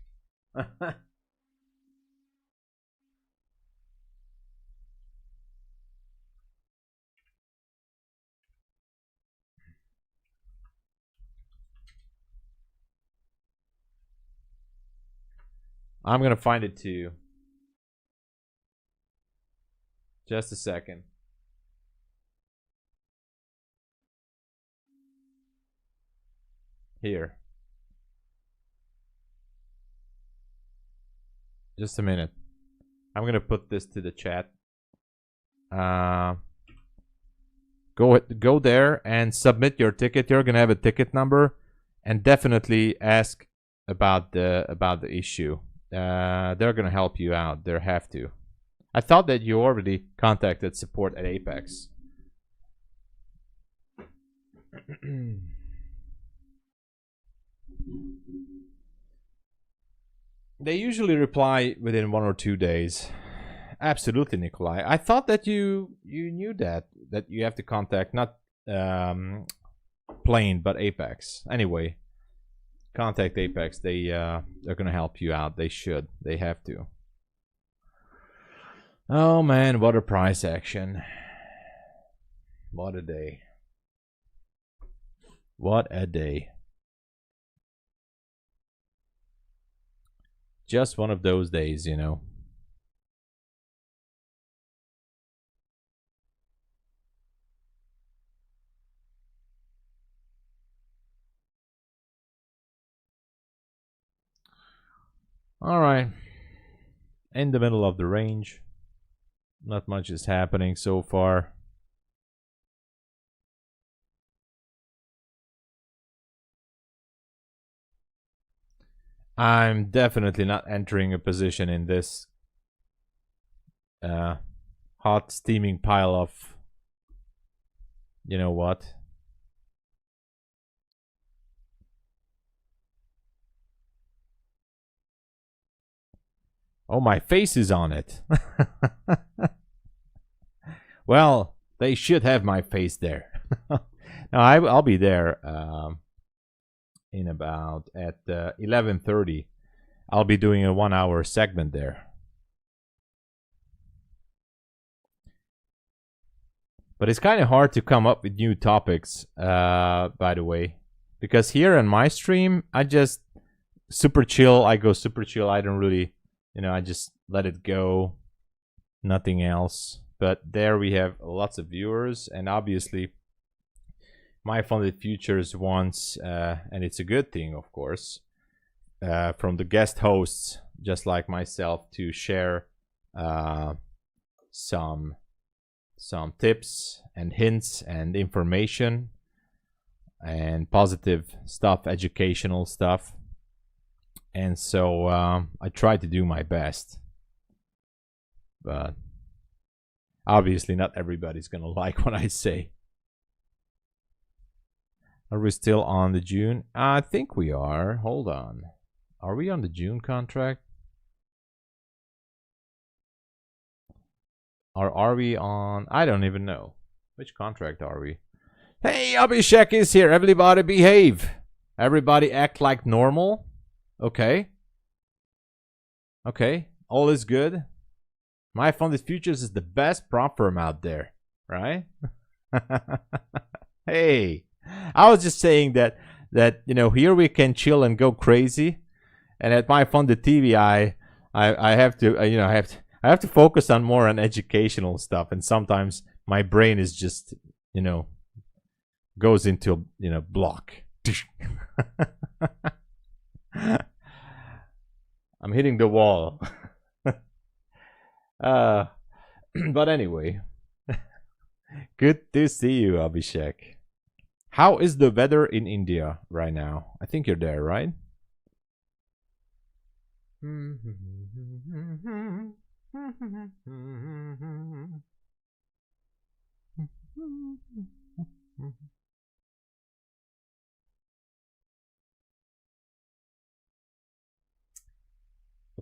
I'm gonna find it to you. Just a second. Here. Just a minute. I'm gonna put this to the chat. Go there and submit your ticket. You're gonna have a ticket number, and definitely ask about the issue. They're gonna help you out. They have to. I thought that you already contacted support at Apex. They usually reply within 1 or 2 days. Absolutely, Nikolai. I thought that you knew that you have to contact not plane but Apex. Anyway, contact Apex. They're gonna help you out. They should. They have to. Oh man, what a price action! What a day! What a day! Just one of those days, you know. All right. In the middle of the range. Not much is happening so far. I'm definitely not entering a position in this hot steaming pile of You know what? Oh, my face is on it. Well, they should have my face there. Now I'll be there in about at 11:30. I'll be doing a 1-hour segment there. But it's kind of hard to come up with new topics, by the way, because here in my stream, I just super chill. I go super chill. I don't really, I just let it go. Nothing else. But there we have lots of viewers, and obviously MyFundedFutures wants, and it's a good thing, of course, from the guest hosts, just like myself, to share some tips and hints and information and positive stuff, educational stuff. And so I try to do my best, but obviously not everybody's gonna like what I say. Are we still on the June? I think we are. Hold on. Are we on the June contract? Or are we on... I don't even know. Which contract are we? Hey, Abhishek is here. Everybody behave. Everybody act like normal. Okay. Okay. All is good. MyFundedFutures is the best prop firm out there. Right? Hey. I was just saying that here we can chill and go crazy. And at MyFunded TV, I have to, I have to focus on more on educational stuff, and sometimes my brain is just, goes into, block. I'm hitting the wall. But anyway, good to see you, Abhishek. How is the weather in India right now? I think you're there, right? Well,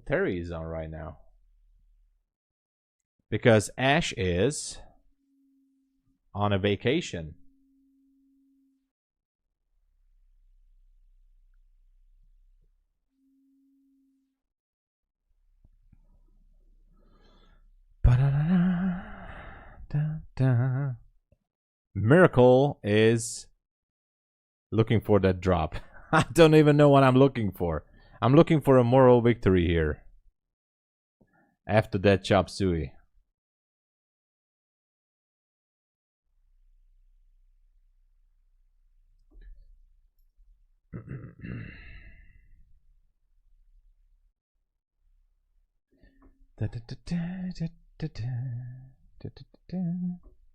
Terry is on right now. Because Ash is on a vacation. Miracle is looking for that drop. I don't even know what I'm looking for. I'm looking for a moral victory here. After that chop suey.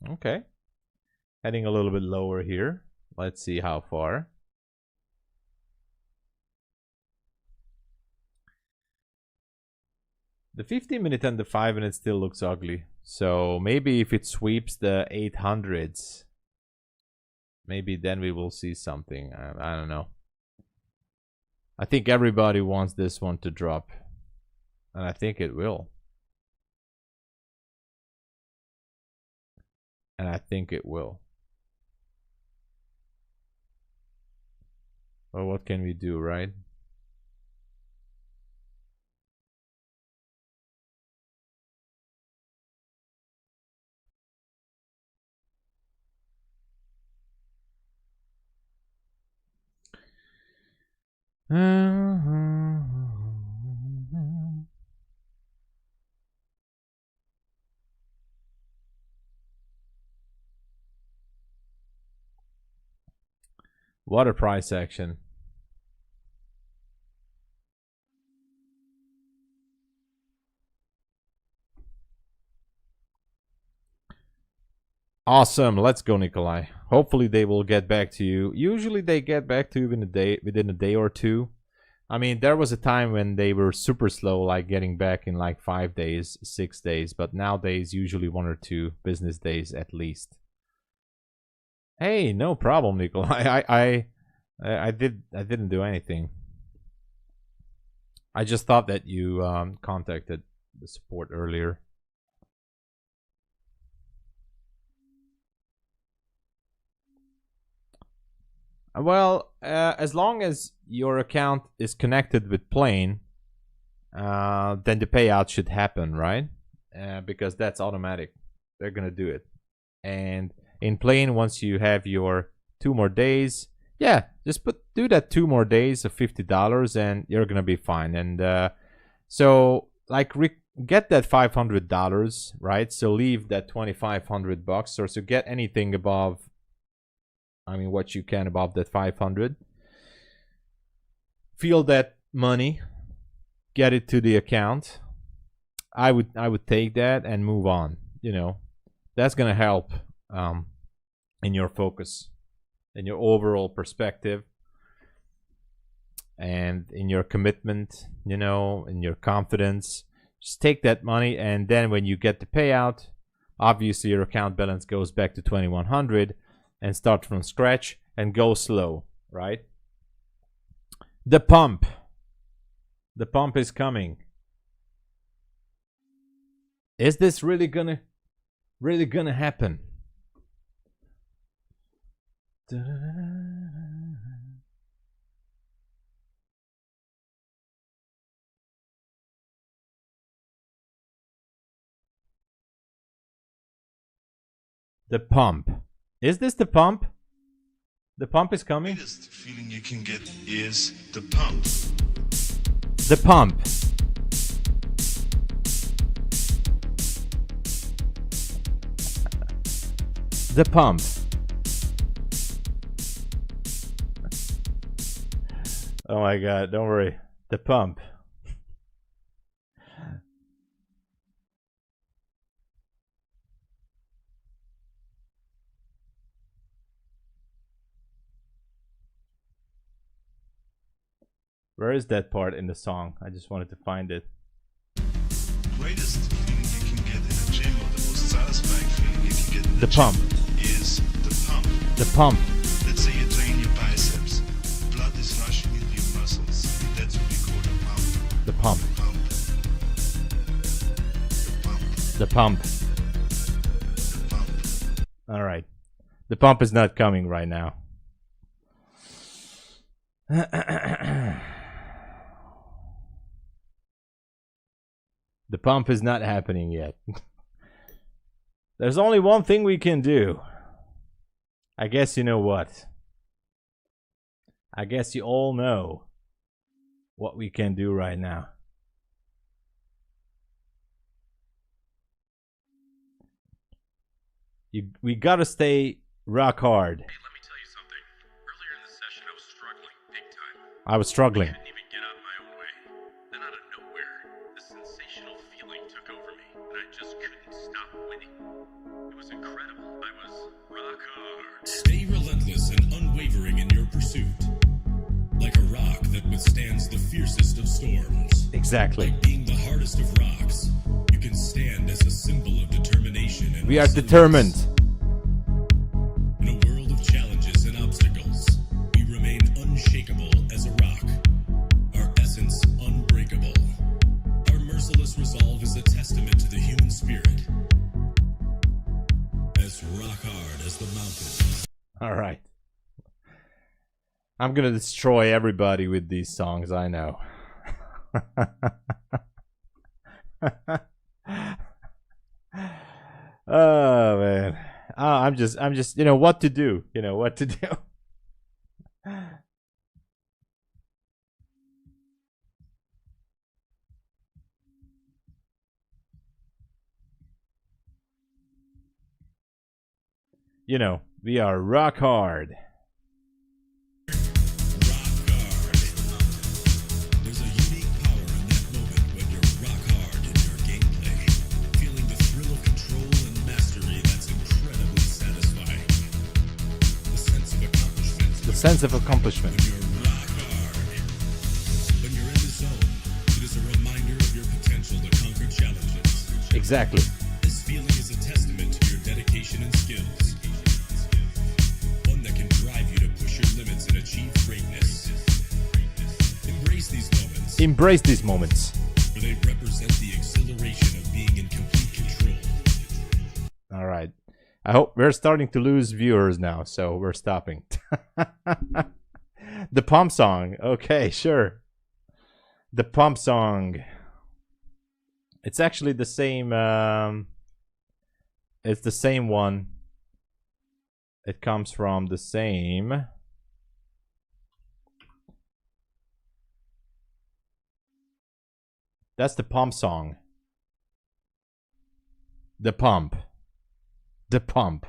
Okay. Heading a little bit lower here. Let's see how far. The 15-minute and the 5-minute still looks ugly. So maybe if it sweeps the 800s, maybe then we will see something. I don't know. I think everybody wants this one to drop. And I think it will. And I think it will. Well, what can we do, right? Water price action. Awesome. Let's go, Nikolai. Hopefully they will get back to you. Usually they get back to you within a day or two. I mean, there was a time when they were super slow, like getting back in like 5 days, 6 days. But nowadays, usually 1 or 2 business days at least. Hey, no problem, Nikolai. I didn't do anything. I just thought that you contacted the support earlier. Well, as long as your account is connected with Plane, then the payout should happen, right? Because that's automatic. They're gonna do it. And in Plane, once you have your 2 more days, yeah, just do that 2 more days of $50, and you're gonna be fine. And so, like, get that $500, right? So leave that $2,500, or so get anything above. I mean, what you can above that 500. Feel that money, get it to the account. I would take that and move on. You know, that's gonna help in your focus, in your overall perspective, and in your commitment. You know, in your confidence. Just take that money, and then when you get the payout, obviously your account balance goes back to 2,100. And start from scratch and go slow, right? The pump. The pump is coming. Is this really gonna happen? The pump. Is this the pump? The pump is coming? The greatest feeling you can get is the pump. The pump. The pump. Oh my god, don't worry. The pump. Where is that part in the song? I just wanted to find it. Greatest feeling you can get in a gym, or the most satisfying feeling you can get in the pump is the pump. The pump. Let's say you train your biceps. Blood is rushing into your muscles. That's what we call the pump. The pump. The pump. The pump. The pump. All right. The pump is not coming right now. The pump is not happening yet. There's only one thing we can do. I guess you know what. I guess you all know what we can do right now. We gotta stay rock hard. Hey, let me tell you something. Earlier in the session, I was struggling big time. I was struggling. I couldn't even get out of my own way. Then out of nowhere, the sensational feeling took over me, and I just couldn't stop winning. It was incredible. I was rock hard. Stay relentless and unwavering in your pursuit. Like a rock that withstands the fiercest of storms. Exactly. Like being the hardest of rocks, you can stand as a symbol of determination and We are resilience. determined. In a world of challenges and obstacles, we remain unshakable as a rock. Our essence unbreakable. Our merciless resolve is a testament to the human spirit. As rock hard as the mountains. All right. I'm gonna destroy everybody with these songs, I know. Oh man. I'm just you know what to do. You know what to do. You know, we are rock hard. Rock hard. There's a unique power in that moment when you're rock hard in your gameplay, feeling the thrill of control and mastery that's incredibly satisfying. The sense of accomplishment. The sense of accomplishment. When you're rock hard. When you're in the zone, it is a reminder of your potential to conquer challenges. Exactly. This feeling is a testament to your dedication and skills. Embrace these moments. For they represent the exhilaration of being in complete control. All right. I hope we're starting to lose viewers now, so we're stopping. The pump song. Okay, sure. The pump song. It's actually the same. It's the same one. It comes from the same. That's the pump song. The pump. The pump.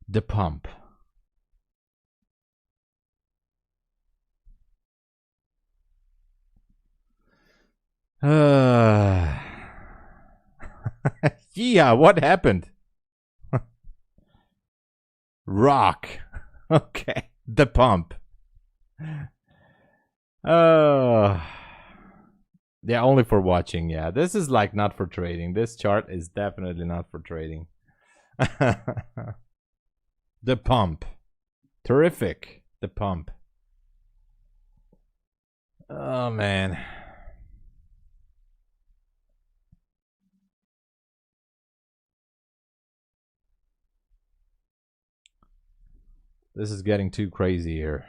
The pump. Yeah, what happened? Rock. Okay. The pump. Yeah, only for watching. Yeah, this is like not for trading. This chart is definitely not for trading. The pump. Terrific. The pump. Oh, man. This is getting too crazy here.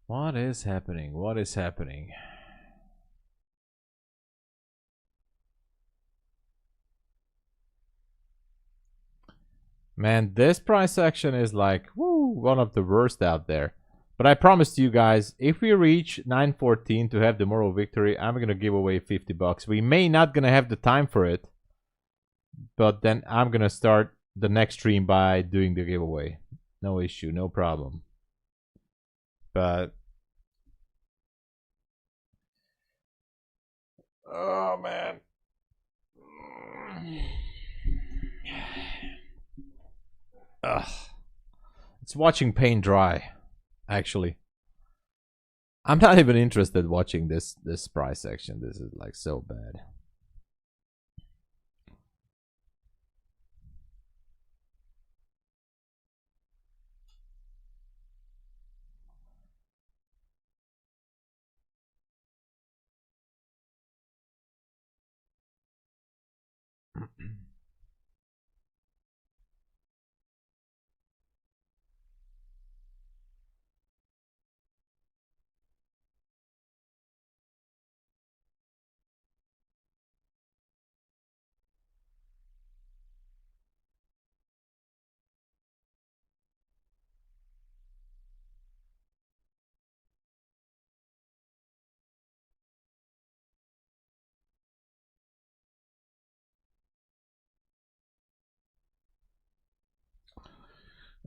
What is happening? What is happening? Man, this price action is like, woo, one of the worst out there. But I promised you guys, if we reach 914 to have the moral victory, I'm going to give away 50 bucks. We may not going to have the time for it, but then I'm going to start the next stream by doing the giveaway. No issue, no problem. But oh, man. Ugh. It's watching paint dry, actually. I'm not even interested in watching this price action. This is like so bad.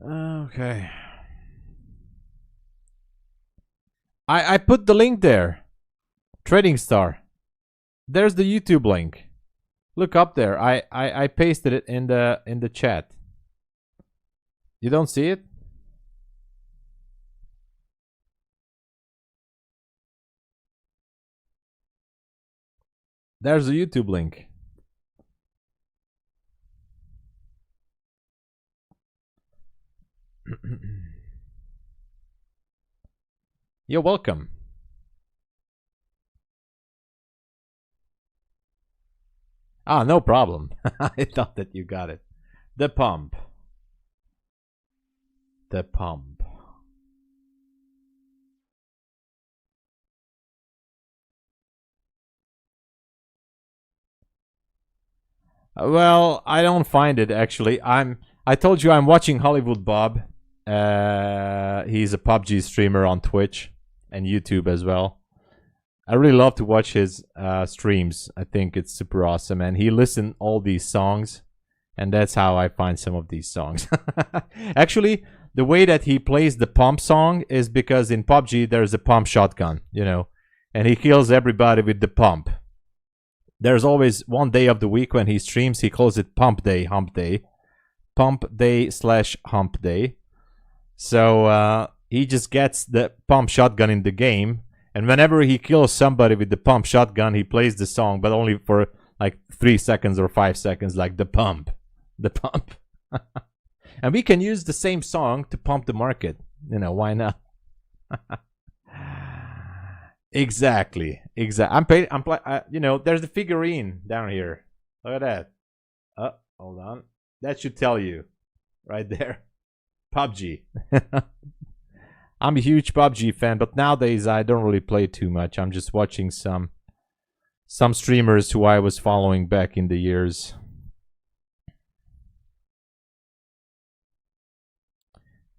Okay. I put the link there. Trading Star. There's the YouTube link. Look up there. I pasted it in the chat. You don't see it? There's the YouTube link. You're welcome. Ah, no problem. I thought that you got it. The pump. The pump. Well, I don't find it actually. I told you I'm watching Hollywood Bob. He's a PUBG streamer on Twitch and YouTube as well. I really love to watch his streams. I think it's super awesome, and he listens all these songs And that's how I find some of these songs. Actually, the way that he plays the pump song is because in PUBG there's a pump shotgun, you know, and he kills everybody with the pump. There's always one day of the week when he streams, he calls it Pump Day, Hump Day. Pump Day / Hump Day. So he just gets the pump shotgun in the game, and whenever he kills somebody with the pump shotgun, he plays the song, but only for like 3 seconds or 5 seconds, like the pump. The pump. And we can use the same song to pump the market. You know, why not? Exactly. You know, there's the figurine down here. Look at that. Oh, hold on. That should tell you right there. PUBG. I'm a huge PUBG fan, but nowadays I don't really play too much. I'm just watching some streamers who I was following back in the years.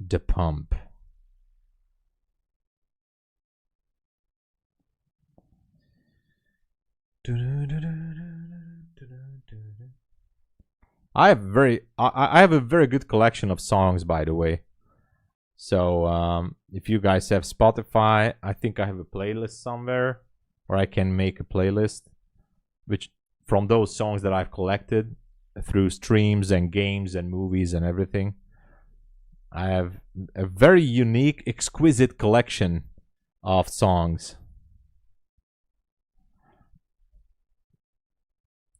The pump. I have a very good collection of songs, by the way. So if you guys have Spotify, I think I have a playlist somewhere, or I can make a playlist, which from those songs that I've collected through streams and games and movies and everything. I have a very unique, exquisite collection of songs.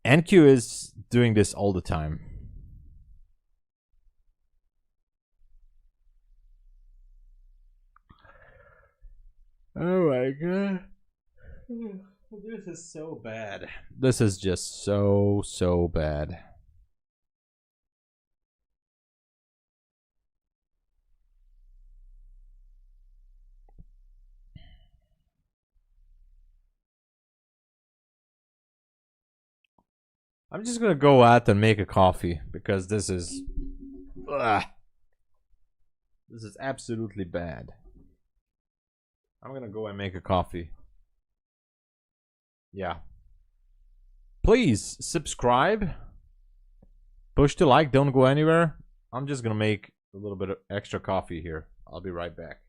NQ is doing this all the time. Oh my god. This is so bad. This is just so bad. I'm just gonna go out and make a coffee because this is absolutely bad. I'm gonna go and make a coffee. Yeah. Please subscribe. Push the like, don't go anywhere. I'm just gonna make a little bit of extra coffee here. I'll be right back.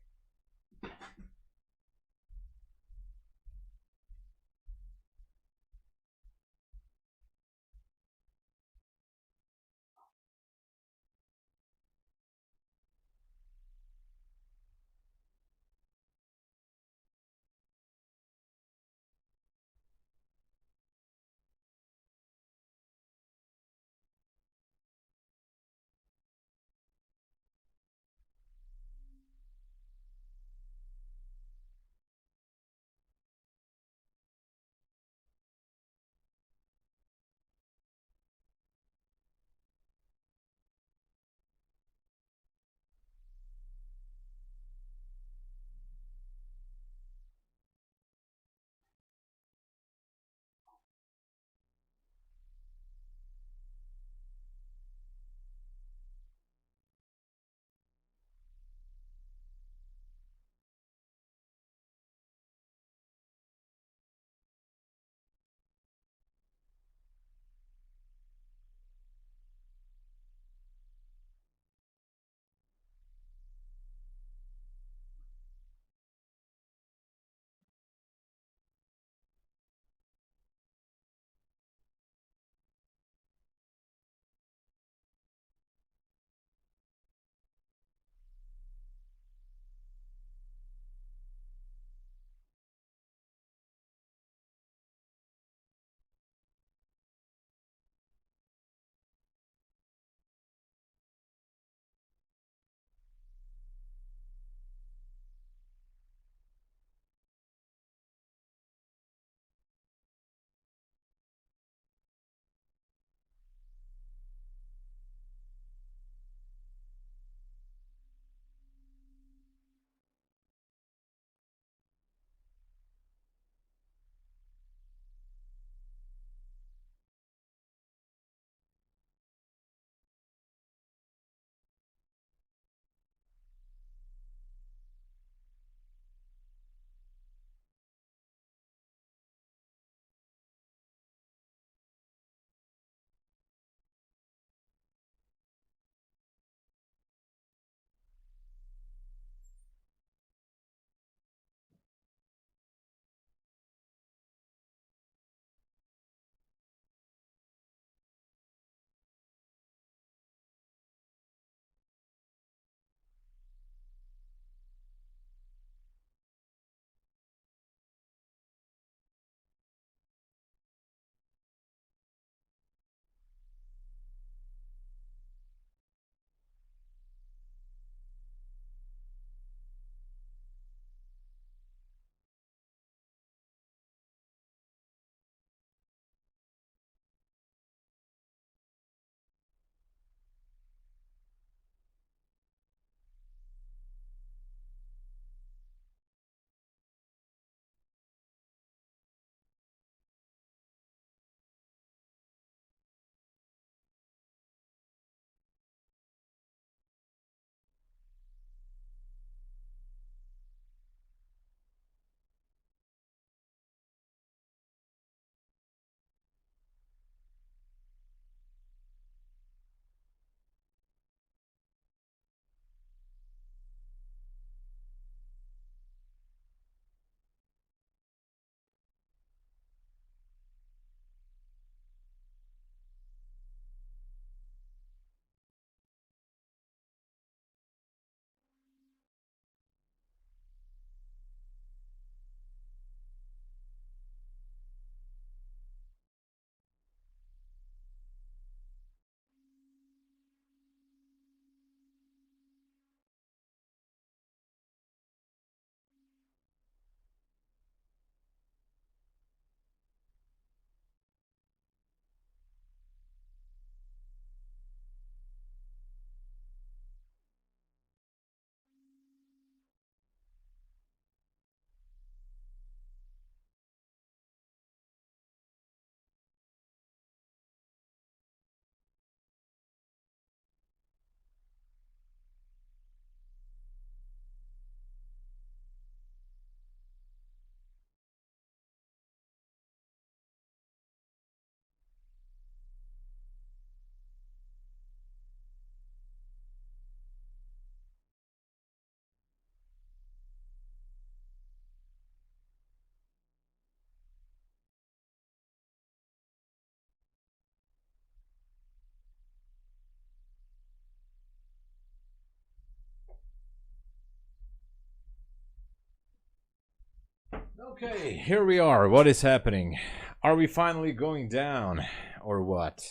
Okay, here we are. What is happening? Are we finally going down or what?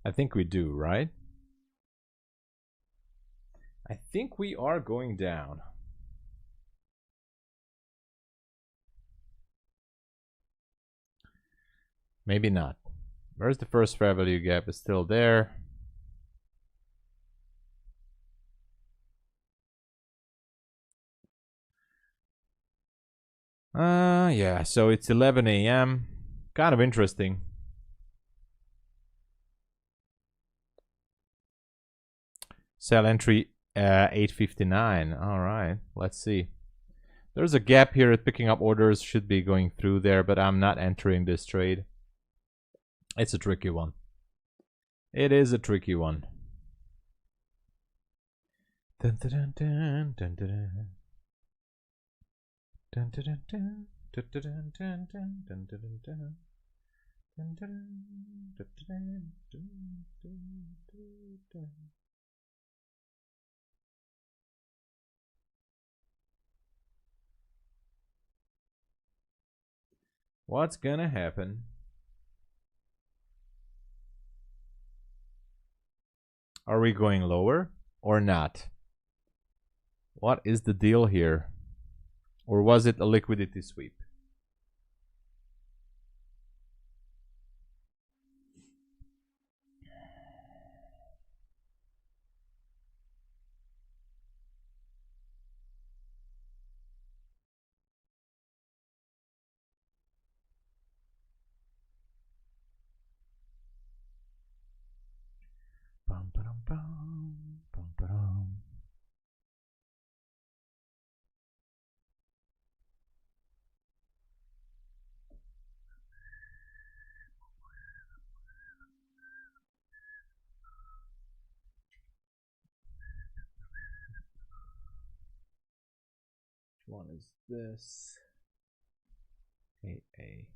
I think we do, right? I think we are going down. Maybe not. Where's the first fair value gap? It's still there. Yeah, so it's 11 a.m. Kind of interesting. Sell entry 859. All right, let's see. There's a gap here at picking up orders. Should be going through there, but I'm not entering this trade. It's a tricky one. It is a tricky one. Dun, dun, dun, dun, dun, dun. Dun, dun, dun, dun. Dun, dun, dun, dun, dun, dun, dun, dun. Dun, dun, dun, dun, dun, dun, dun, dun. What's gonna happen? Are we going lower or not? What is the deal here? Or was it a liquidity sweep? Bum, ba-dum, bum, bum, ba-dum. Which one is this? AA.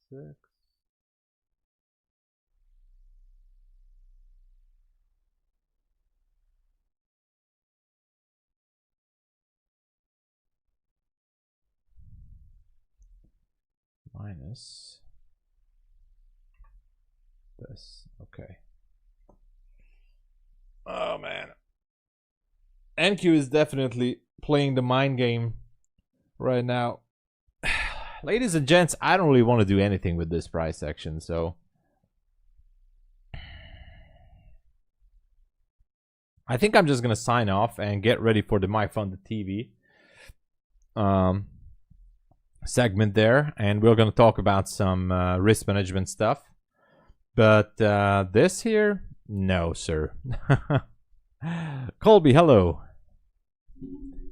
Six. Minus this. Okay. Oh man. NQ is definitely playing the mind game right now. Ladies and gents, I don't really want to do anything with this price action, so I think I'm just gonna sign off and get ready for the MyFundedTV segment there, and we're gonna talk about some risk management stuff. But this here, no, sir. Colby, hello.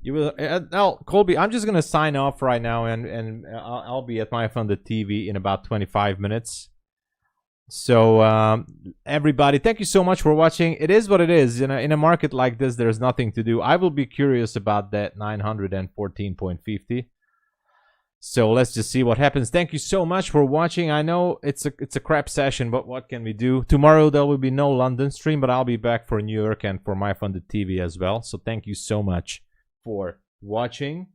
You will no, Colby. I'm just gonna sign off right now, and I'll be at MyFundedTV in about 25 minutes. So everybody, thank you so much for watching. It is what it is. In a market like this, there's nothing to do. I will be curious about that 914.50. So let's just see what happens. Thank you so much for watching. I know it's a crap session, but what can we do? Tomorrow there will be no London stream, but I'll be back for New York and for MyFundedTV as well. So thank you so much for watching.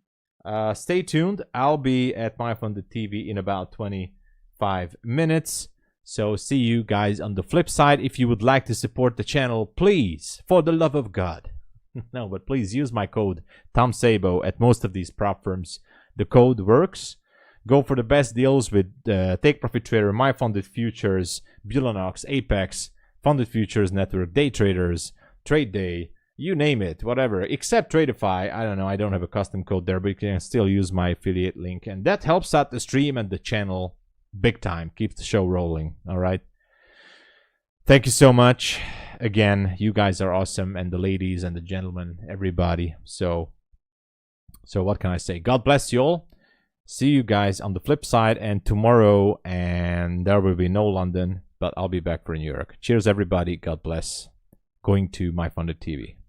Stay tuned. I'll be at MyFundedTV in about 25 minutes. So see you guys on the flip side. If you would like to support the channel, please, for the love of God, no, but please use my code TomSabo at most of these prop firms. The code works. Go for the best deals with Take Profit Trader, MyFundedFutures, Bulenox, Apex, Funded Futures Network, DayTraders, Trade Day, you name it, whatever, except TRADEIFY. I don't know, I don't have a custom code there, but you can still use my affiliate link, and that helps out the stream and the channel big time. Keeps the show rolling. All right. Thank you so much. Again, you guys are awesome, and the ladies and the gentlemen, everybody. So what can I say? God bless you all. See you guys on the flip side, and tomorrow, and there will be no London, but I'll be back for New York. Cheers, everybody. God bless. Going to MyFundedTV.